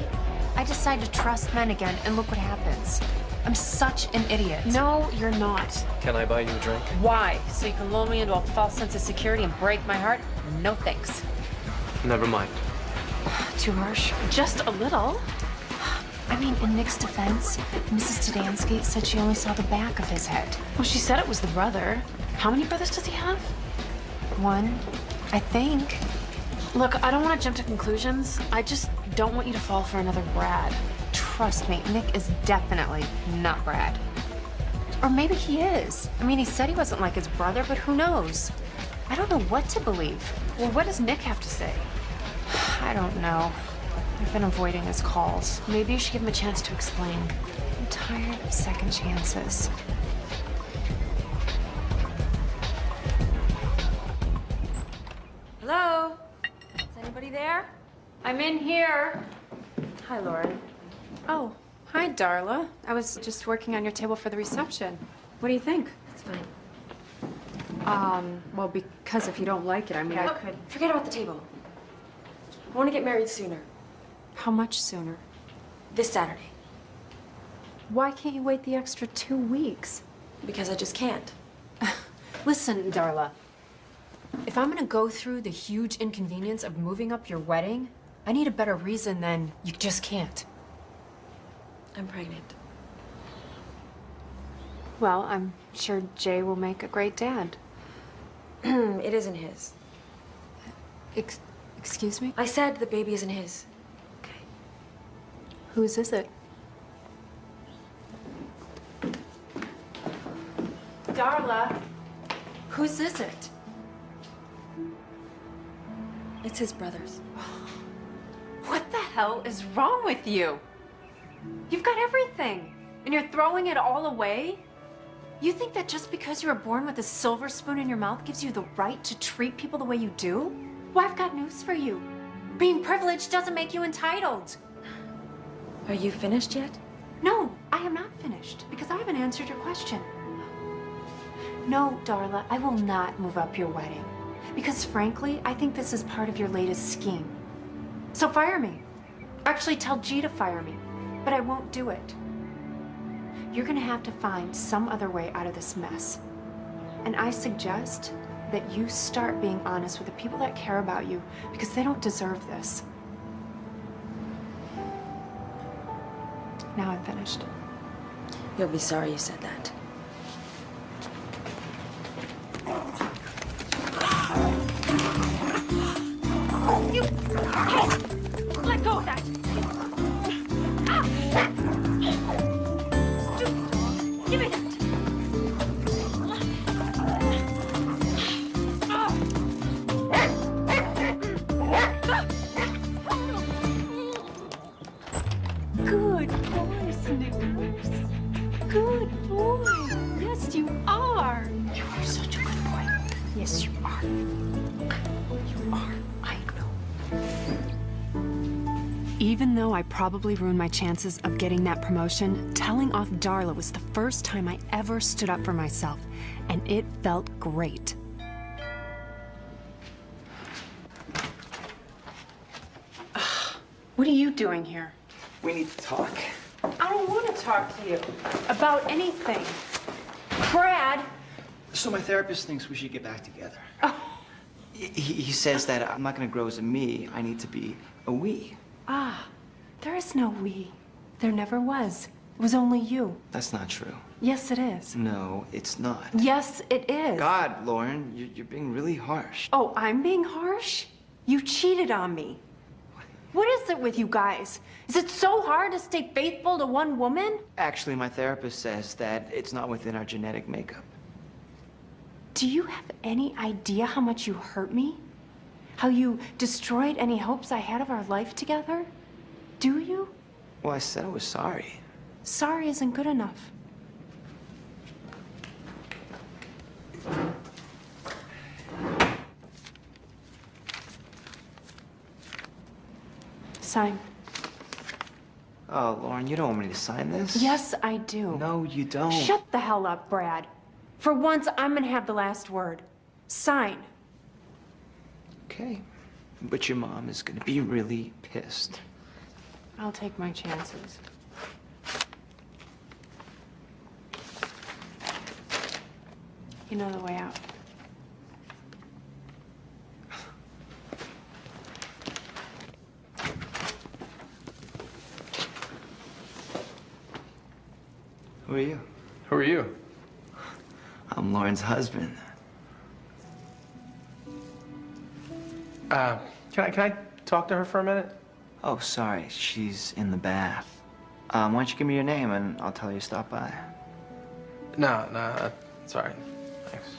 I decide to trust men again, and look what happens. I'm such an idiot. No, you're not. Can I buy you a drink? Why? So you can lull me into a false sense of security and break my heart? No thanks. Never mind. Too harsh? Just a little. I mean, in Nick's defense, Mrs. Tadansky said she only saw the back of his head. Well, she said it was the brother. How many brothers does he have? One, I think. Look, I don't want to jump to conclusions. I just don't want you to fall for another Brad. Trust me, Nick is definitely not Brad. Or maybe he is. I mean, he said he wasn't like his brother, but who knows? I don't know what to believe. Well, what does Nick have to say? I don't know. I've been avoiding his calls. Maybe you should give him a chance to explain. I'm tired of second chances. Hello? Is anybody there? I'm in here. Hi, Lauren. Oh, hi, Darla. I was just working on your table for the reception. What do you think? It's fine. Well, because if you don't like it, I mean, I could... Forget about the table. I want to get married sooner. How much sooner? This Saturday. Why can't you wait the extra 2 weeks? Because I just can't. Listen, Darla. If I'm gonna go through the huge inconvenience of moving up your wedding, I need a better reason than you just can't. I'm pregnant. Well, I'm sure Jay will make a great dad. It isn't his. Excuse me? I said the baby isn't his. Whose is it? Darla. Whose is it? It's his brother's. What the hell is wrong with you? You've got everything, and you're throwing it all away? You think that just because you were born with a silver spoon in your mouth gives you the right to treat people the way you do? Well, I've got news for you. Being privileged doesn't make you entitled. Are you finished yet? No, I am not finished, because I haven't answered your question. No, Darla, I will not move up your wedding. Because frankly, I think this is part of your latest scheme. So fire me. Actually, tell G to fire me. But I won't do it. You're gonna have to find some other way out of this mess. And I suggest that you start being honest with the people that care about you, because they don't deserve this. Now I'm finished. You'll be sorry you said that. You... Let go of that! Stupid dog. Give me that! Good boy, Snickers. Good boy. Yes, you are. You are such a good boy. Yes, you are. You are. I know. Even though I probably ruined my chances of getting that promotion, telling off Darla was the first time I ever stood up for myself, and it felt great. What are you doing here? We need to talk. I don't want to talk to you about anything. Brad! So my therapist thinks we should get back together. Oh. He says that I'm not going to grow as a me. I need to be a we. Ah, there is no we. There never was. It was only you. That's not true. Yes, it is. No, it's not. Yes, it is. God, Lauren, you're being really harsh. Oh, I'm being harsh? You cheated on me. What is it with you guys? Is it so hard to stay faithful to one woman? Actually, my therapist says that it's not within our genetic makeup. Do you have any idea how much you hurt me? How you destroyed any hopes I had of our life together? Do you? Well, I said I was sorry. Sorry isn't good enough. Sign. Oh, Lauren, you don't want me to sign this? Yes, I do. No, you don't. Shut the hell up, Brad. For once, I'm gonna have the last word. Sign. Okay. But your mom is gonna be really pissed. I'll take my chances. You know the way out. Who are you? Who are you? I'm Lauren's husband. Can I talk to her for a minute? Oh, sorry. She's in the bath. Why don't you give me your name and I'll tell her you stop by. No, sorry. Thanks.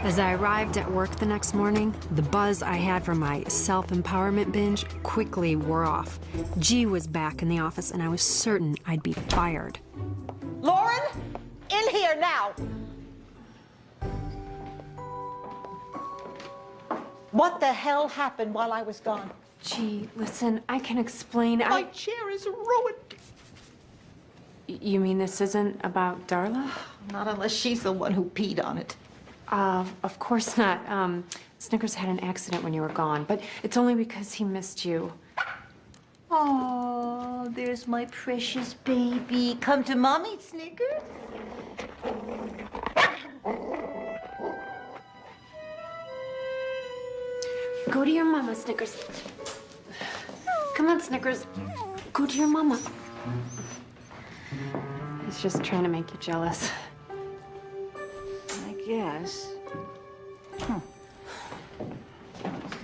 As I arrived at work the next morning, the buzz I had from my self-empowerment binge quickly wore off. G was back in the office, and I was certain I'd be fired. Lauren, in here now. What the hell happened while I was gone? Gee, listen, I can explain. My chair is ruined. You mean this isn't about Darla? Not unless she's the one who peed on it. Of course not. Snickers had an accident when you were gone, but it's only because he missed you. Oh, there's my precious baby. Come to Mommy, Snickers. Go to your mama, Snickers. Come on, Snickers. Go to your mama. He's just trying to make you jealous. I guess. So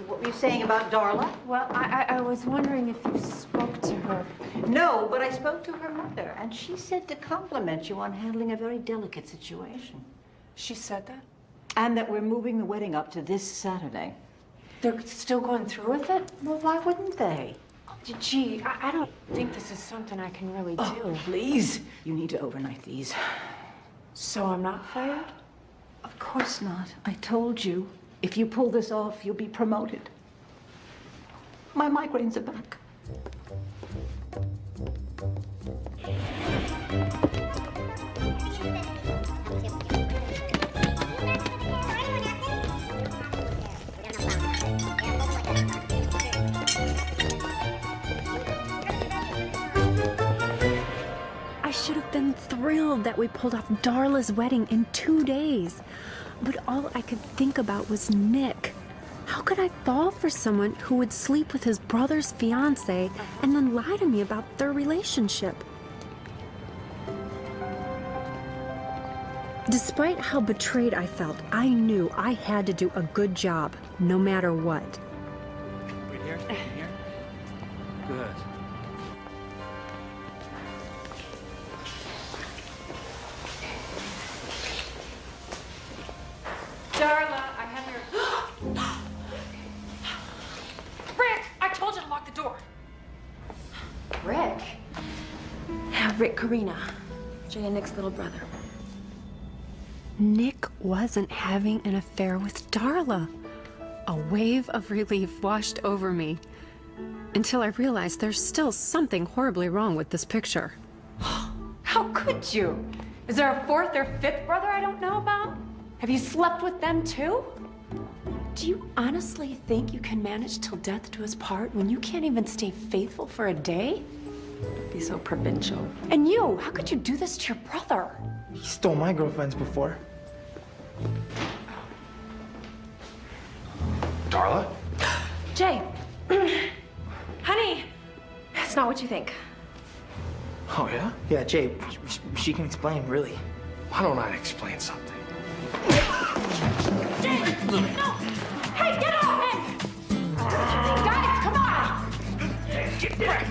what were you saying about Darla? Well, I was wondering if you spoke to her. No, but I spoke to her mother, and she said to compliment you on handling a very delicate situation. She said that? And that we're moving the wedding up to this Saturday. They're still going through with it? Well, why wouldn't they? Gee, I don't think this is something I can really do. Oh, please. You need to overnight these. So I'm not fired? Of course not. I told you. If you pull this off, you'll be promoted. My migraines are back. I should have been thrilled that we pulled off Darla's wedding in 2 days. But all I could think about was Nick. How could I fall for someone who would sleep with his brother's fiancée and then lie to me about their relationship? Despite how betrayed I felt, I knew I had to do a good job, no matter what. Right here? Right here? Good. Darla, I have your... Rick, I told you to lock the door. Rick? Yeah, Rick Karina. Jay and Nick's little brother. Nick wasn't having an affair with Darla. A wave of relief washed over me until I realized there's still something horribly wrong with this picture. How could you? Is there a fourth or fifth brother I don't know about? Have you slept with them too? Do you honestly think you can manage till death do us part when you can't even stay faithful for a day? Be so provincial. And you, how could you do this to your brother? He stole my girlfriends before. Darla? Jay. Honey. It's not what you think. Oh, yeah? Yeah, Jay, she can explain, really. Why don't I explain something? Jay, no! Hey, get off him! Guys, come on! Get back!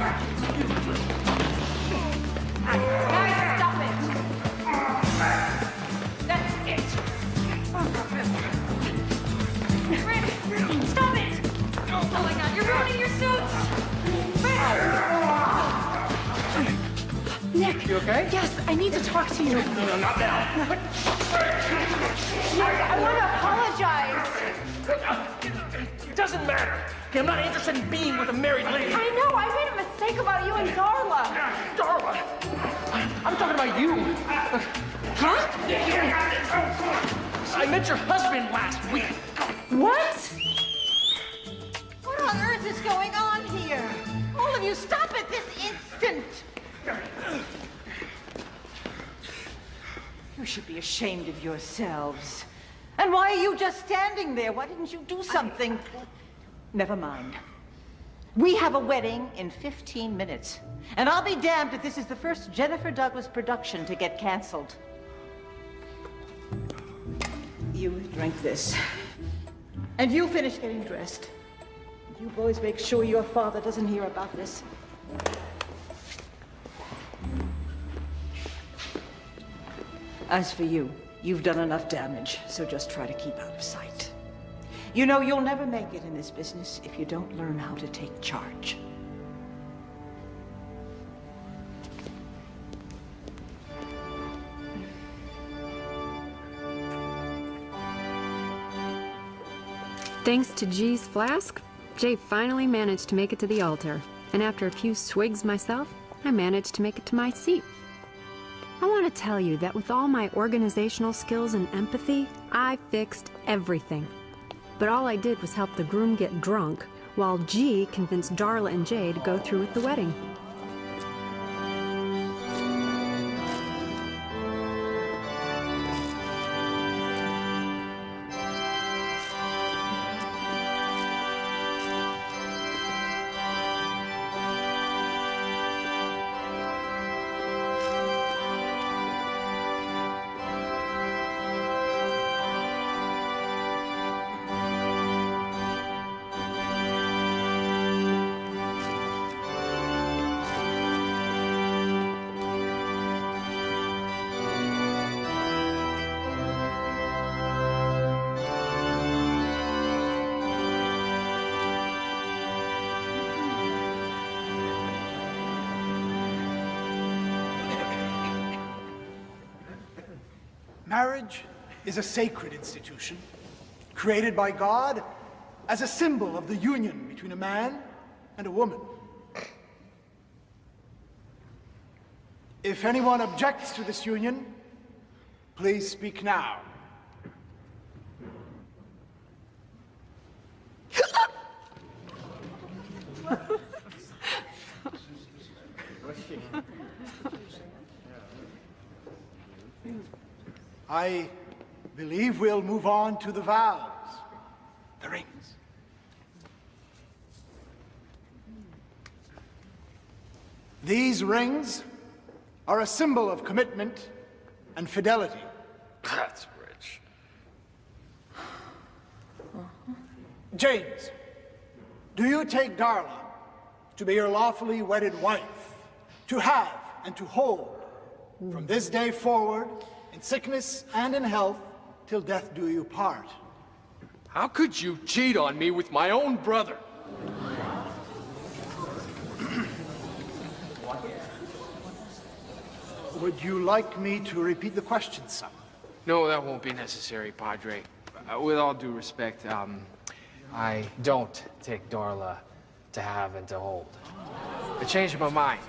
Guys, stop it! That's it! Rick, stop it! Oh my God, you're ruining your suits! Nick! You okay? Yes, I need to talk to you. No, not now. Nick, I want to apologize. It doesn't matter. Okay, I'm not interested in being with a married lady. I know. I made a mistake about you and Darla. Darla? I'm talking about you. Huh? I met your husband last week. What? What on earth is going on here? All of you, stop it this instant! You should be ashamed of yourselves. And why are you just standing there? Why didn't you do something? Never mind. We have a wedding in 15 minutes. And I'll be damned if this is the first Jennifer Douglas production to get canceled. You drink this. And you finish getting dressed. You boys make sure your father doesn't hear about this. As for you, you've done enough damage, so just try to keep out of sight. You know, you'll never make it in this business if you don't learn how to take charge. Thanks to G's flask, Jay finally managed to make it to the altar. And after a few swigs myself, I managed to make it to my seat. I want to tell you that with all my organizational skills and empathy, I fixed everything. But all I did was help the groom get drunk, while G convinced Darla and Jay to go through with the wedding. Marriage is a sacred institution created by God as a symbol of the union between a man and a woman. If anyone objects to this union, please speak now. I believe we'll move on to the vows, the rings. These rings are a symbol of commitment and fidelity. That's rich. James, do you take Darla to be your lawfully wedded wife, to have and to hold from this day forward, in sickness and in health, till death do you part? How could you cheat on me with my own brother? Would you like me to repeat the question, son? No, that won't be necessary, Padre. With all due respect, I don't take Darla to have and to hold. I changed my mind.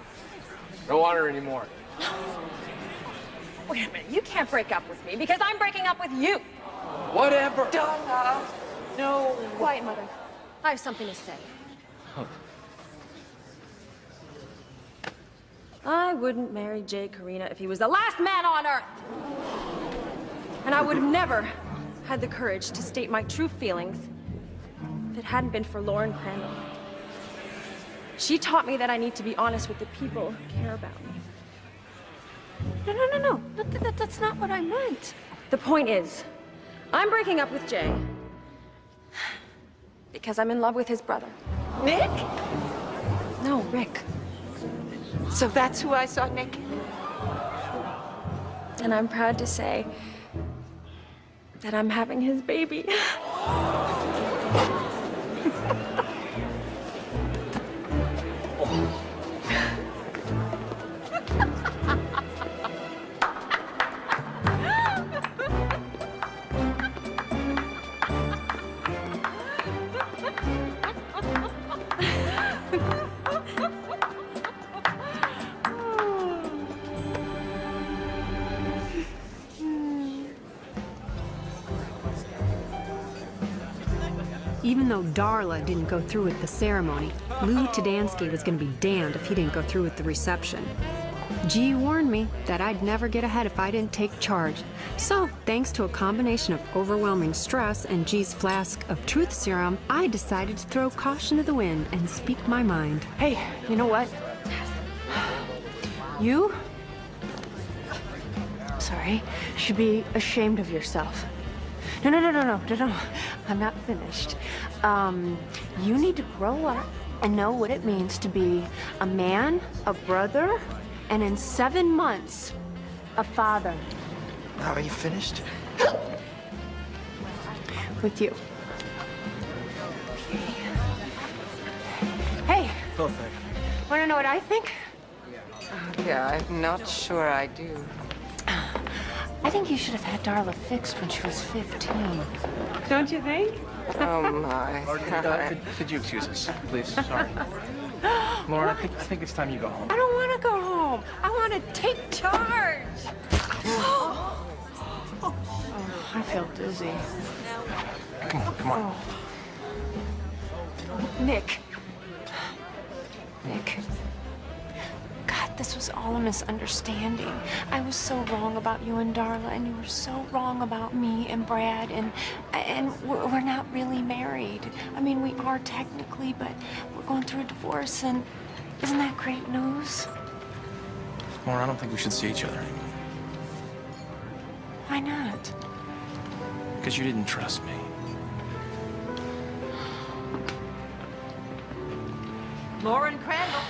I don't want her anymore. Wait a minute, you can't break up with me because I'm breaking up with you. Whatever. Darla. No. Quiet, Mother. I have something to say. I wouldn't marry Jay Karina if he was the last man on earth. And I would have never had the courage to state my true feelings if it hadn't been for Lauren Crandall. She taught me that I need to be honest with the people who care about me. No. That's not what I meant. The point is, I'm breaking up with Jay because I'm in love with his brother. Nick? No, Rick. So that's who I saw naked? And I'm proud to say that I'm having his baby. Even though Darla didn't go through with the ceremony, Lou Tadansky was going to be damned if he didn't go through with the reception. G warned me that I'd never get ahead if I didn't take charge. So, thanks to a combination of overwhelming stress and G's flask of truth serum, I decided to throw caution to the wind and speak my mind. Hey, you know what? You, sorry, should be ashamed of yourself. No. I'm not finished. You need to grow up and know what it means to be a man, a brother, and in 7 months, a father. Now, are you finished? With you. Hey, Perfect. wanna know what I think? Yeah, I'm not sure I do. I think you should have had Darla fixed when she was 15. Don't you think? Oh, my. Could you excuse us, please? Sorry. Lauren, I think it's time you go home. I don't want to go home. I want to take charge. I feel dizzy. Come on. Nick. God, this was all a misunderstanding. I was so wrong about you and Darla, and you were so wrong about me and Brad, and we're not really married. I mean, we are technically, but we're going through a divorce, and isn't that great news? Lauren, I don't think we should see each other anymore. Why not? Because you didn't trust me. Lauren Crandall.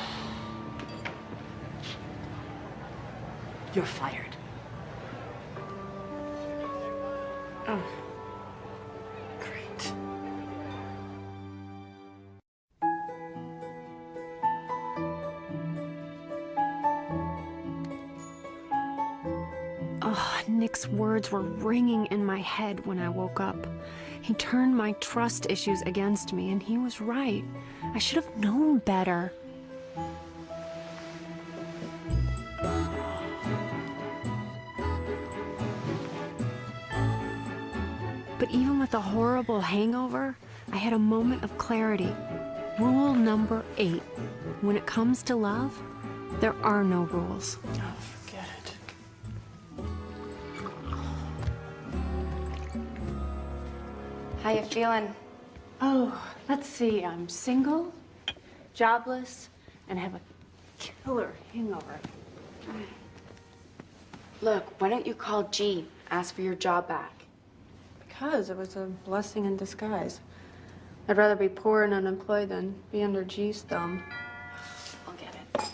You're fired. Oh, great. Oh, Nick's words were ringing in my head when I woke up. He turned my trust issues against me, and he was right. I should have known better. But even with a horrible hangover, I had a moment of clarity. Rule number 8. When it comes to love, there are no rules. Oh, forget it. How you feeling? Oh, let's see. I'm single, jobless, and have a killer hangover. Look, why don't you call G, ask for your job back? Because it was a blessing in disguise. I'd rather be poor and unemployed than be under G's thumb. I'll get it.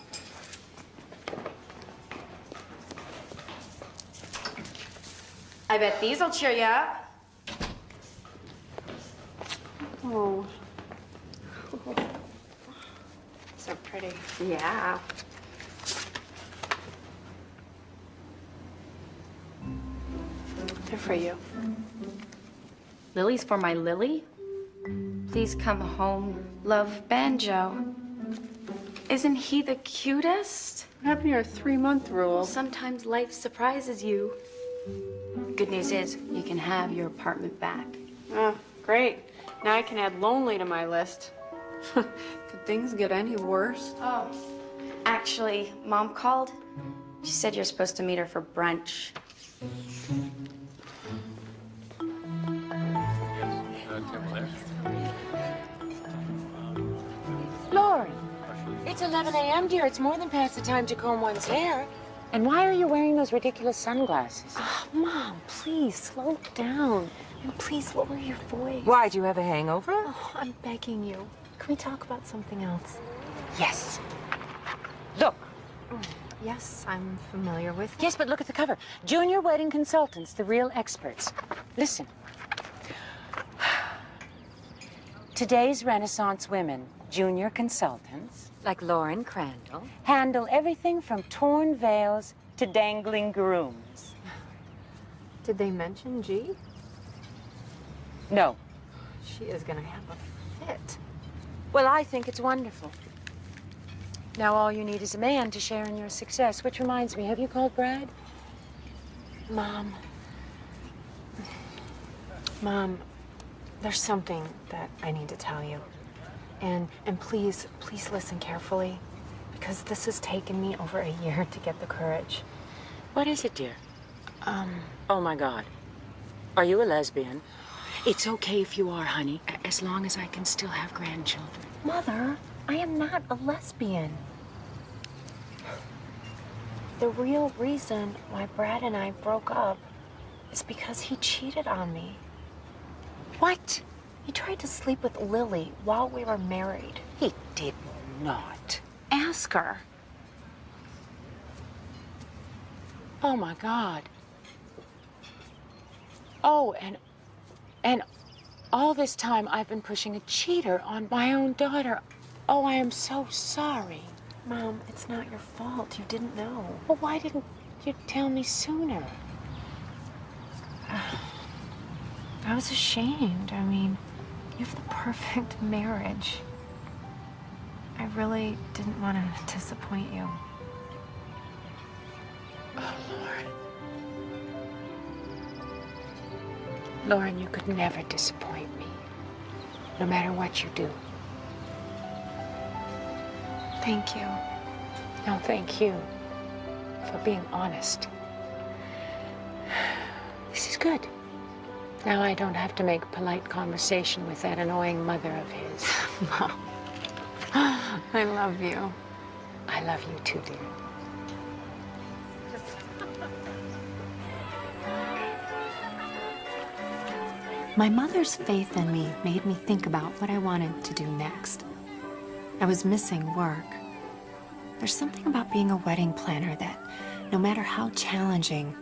I bet these'll cheer you up. Oh. So pretty. Yeah. They're for you. Lily's for my Lily? Please come home, love Banjo. Isn't he the cutest? What happened to your 3-month rule? Sometimes life surprises you. Good news is, you can have your apartment back. Oh, great. Now I can add lonely to my list. Could things get any worse? Oh, actually, Mom called. She said you're supposed to meet her for brunch. Lauren, it's 11 a.m., dear. It's more than past the time to comb one's hair. And why are you wearing those ridiculous sunglasses? Oh, Mom, please slow down. And please lower your voice. Why, do you have a hangover? Oh, I'm begging you. Can we talk about something else? Yes. Look. Yes, I'm familiar with it. Yes, but look at the cover. Junior Wedding Consultants, the real experts. Listen. Today's Renaissance women, junior consultants, like Lauren Crandall, handle everything from torn veils to dangling grooms. Did they mention G? No. She is gonna have a fit. Well, I think it's wonderful. Now all you need is a man to share in your success, which reminds me, have you called Brad? Mom, There's something that I need to tell you. And please listen carefully, because this has taken me over a year to get the courage. What is it, dear? Oh, my God. Are you a lesbian? It's okay if you are, honey, as long as I can still have grandchildren. Mother, I am not a lesbian. The real reason why Brad and I broke up is because he cheated on me. What? He tried to sleep with Lily while we were married. He did not. Ask her. Oh, my God. Oh, and all this time I've been pushing a cheater on my own daughter. Oh, I am so sorry. Mom, it's not your fault. You didn't know. Well, why didn't you tell me sooner? I was ashamed. I mean, you have the perfect marriage. I really didn't want to disappoint you. Oh, Lauren, you could never disappoint me, no matter what you do. Thank you. No, thank you for being honest. This is good. Now I don't have to make polite conversation with that annoying mother of his. Mom, I love you. I love you too, dear. My mother's faith in me made me think about what I wanted to do next. I was missing work. There's something about being a wedding planner that, no matter how challenging,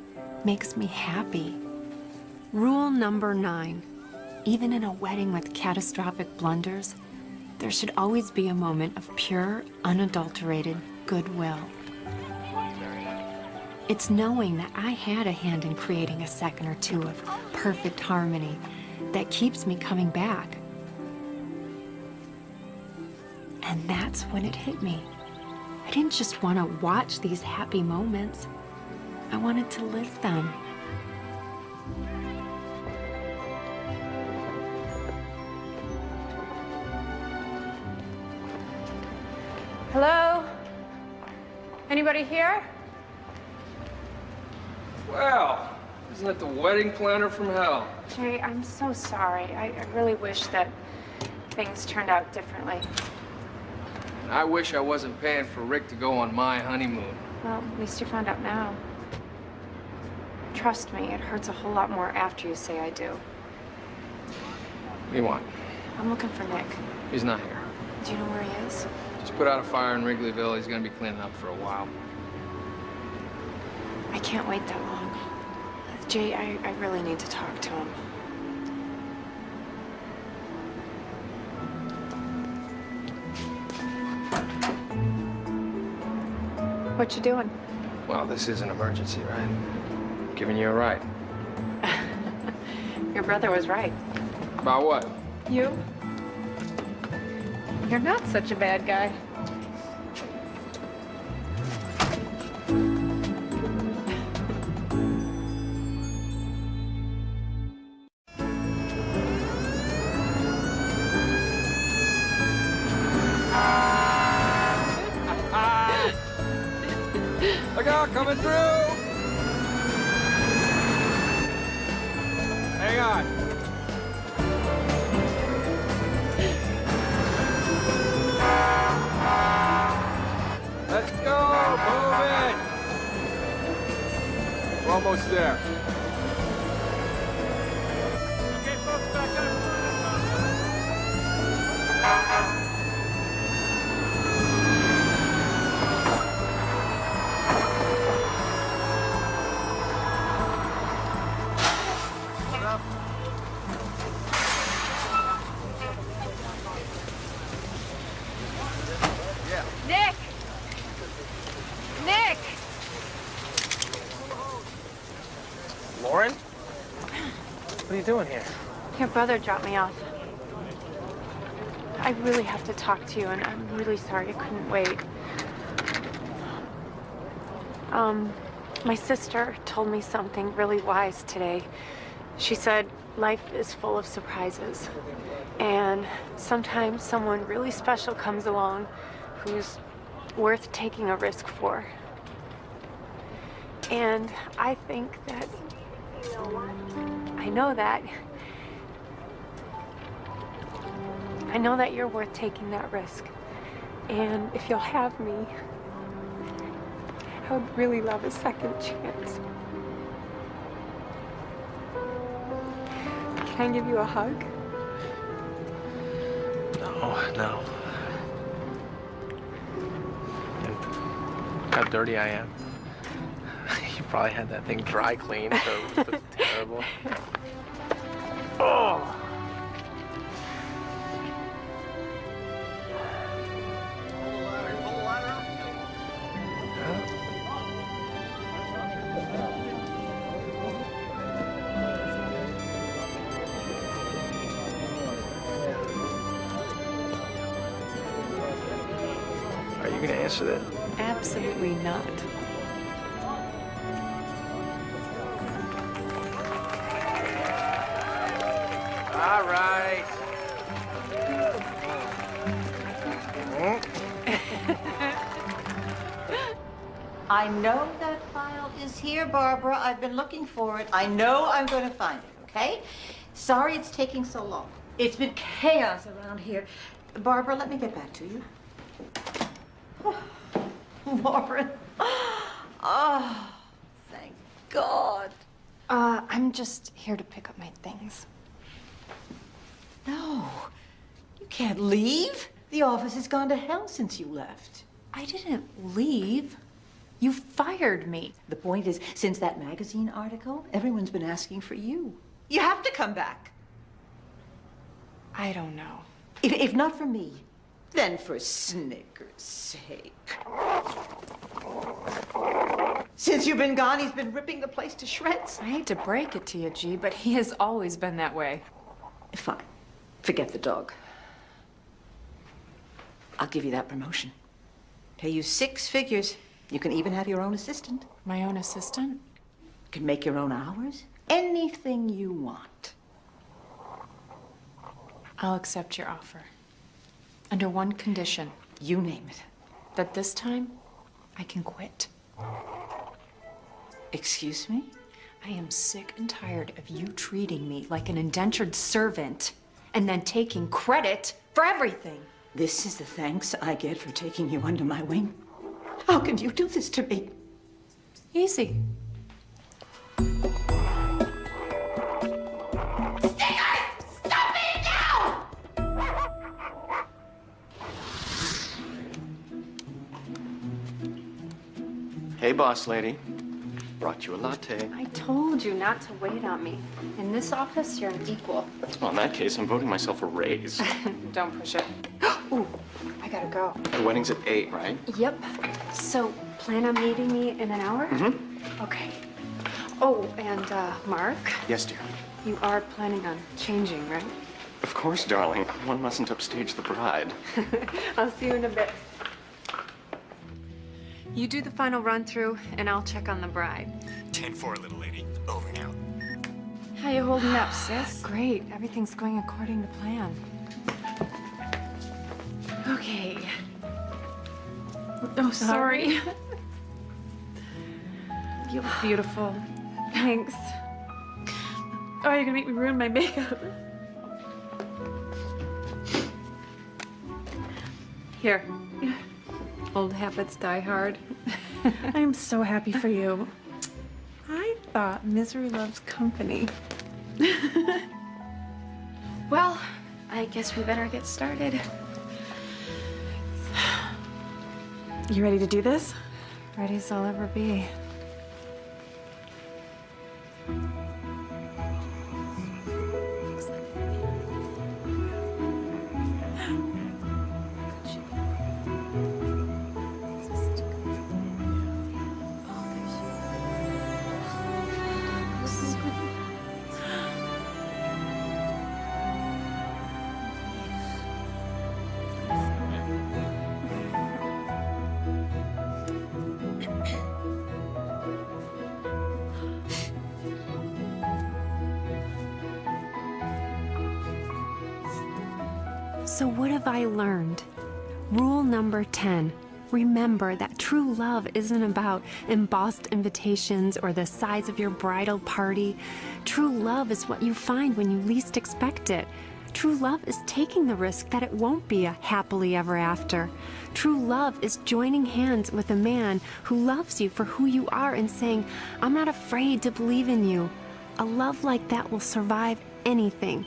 makes me happy. Rule number 9. Even in a wedding with catastrophic blunders, there should always be a moment of pure, unadulterated goodwill. It's knowing that I had a hand in creating a second or two of perfect harmony that keeps me coming back. And that's when it hit me. I didn't just want to watch these happy moments. I wanted to live them. Hello? Anybody here? Well, isn't that the wedding planner from hell? Jay, I'm so sorry. I really wish that things turned out differently. I wish I wasn't paying for Rick to go on my honeymoon. Well, at least you found out now. Trust me, it hurts a whole lot more after you say I do. What do you want? I'm looking for Nick. He's not here. Do you know where he is? Just put out a fire in Wrigleyville. He's gonna be cleaning up for a while. I can't wait that long. Jay, I really need to talk to him. What you doing? Well, this is an emergency, right? Giving you a ride. Your brother was right. About what? You? You're not such a bad guy. Look out, coming through! Hang on. Let's go, move it! We're almost there. Okay, folks, back up. Nick! Nick! Lauren? What are you doing here? Your brother dropped me off. I really have to talk to you, and I'm really sorry I couldn't wait. My sister told me something really wise today. She said life is full of surprises. And sometimes someone really special comes along who's worth taking a risk for. And I think that, I know that you're worth taking that risk. And if you'll have me, I would really love a second chance. Can I give you a hug? No. And look how dirty I am. You probably had that thing dry cleaned, so it was just terrible. Oh! Are you gonna answer that? Absolutely not. All right. I know that file is here, Barbara. I've been looking for it. I know I'm going to find it, okay? Sorry it's taking so long. It's been chaos around here. Barbara, let me get back to you. Lauren. Oh, thank God. I'm just here to pick up my things. No, you can't leave. The office has gone to hell since you left. I didn't leave. You fired me. The point is, since that magazine article, everyone's been asking for you. You have to come back. I don't know. If not for me, then for Snicker's sake. Since you've been gone, he's been ripping the place to shreds. I hate to break it to you, G, but he has always been that way. Fine. Forget the dog. I'll give you that promotion. Pay you 6 figures. You can even have your own assistant. My own assistant? You can make your own hours. Anything you want. I'll accept your offer. Under one condition. You name it. That this time, I can quit. Excuse me? I am sick and tired of you treating me like an indentured servant and then taking credit for everything. This is the thanks I get for taking you under my wing. How can you do this to me? Easy. Hey, boss lady. Brought you a latte. I told you not to wait on me. In this office, you're an equal. Well, in that case, I'm voting myself a raise. Don't push it. Ooh, I gotta go. The wedding's at 8, right? Yep. So, plan on meeting me in an hour? Mm-hmm. Okay. Oh, and Mark, Yes, dear. you are planning on changing, right? Of course, darling. One mustn't upstage the bride. I'll see you in a bit. You do the final run-through, and I'll check on the bride. 10-4, little lady. Over now. How you holding up, sis? Great. Everything's going according to plan. Okay. Oh, sorry. You look beautiful. Thanks. Oh, you're gonna make me ruin my makeup. Here. Old habits die hard. I am so happy for you. I thought misery loves company. Well, I guess we better get started. You ready to do this? Ready as I'll ever be. So what have I learned? Rule number 10. Remember that true love isn't about embossed invitations or the size of your bridal party. True love is what you find when you least expect it. True love is taking the risk that it won't be a happily ever after. True love is joining hands with a man who loves you for who you are and saying, I'm not afraid to believe in you. A love like that will survive anything.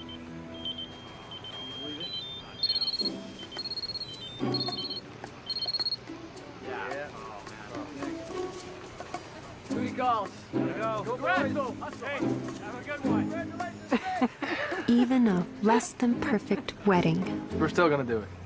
Even a less than perfect wedding. We're still gonna do it.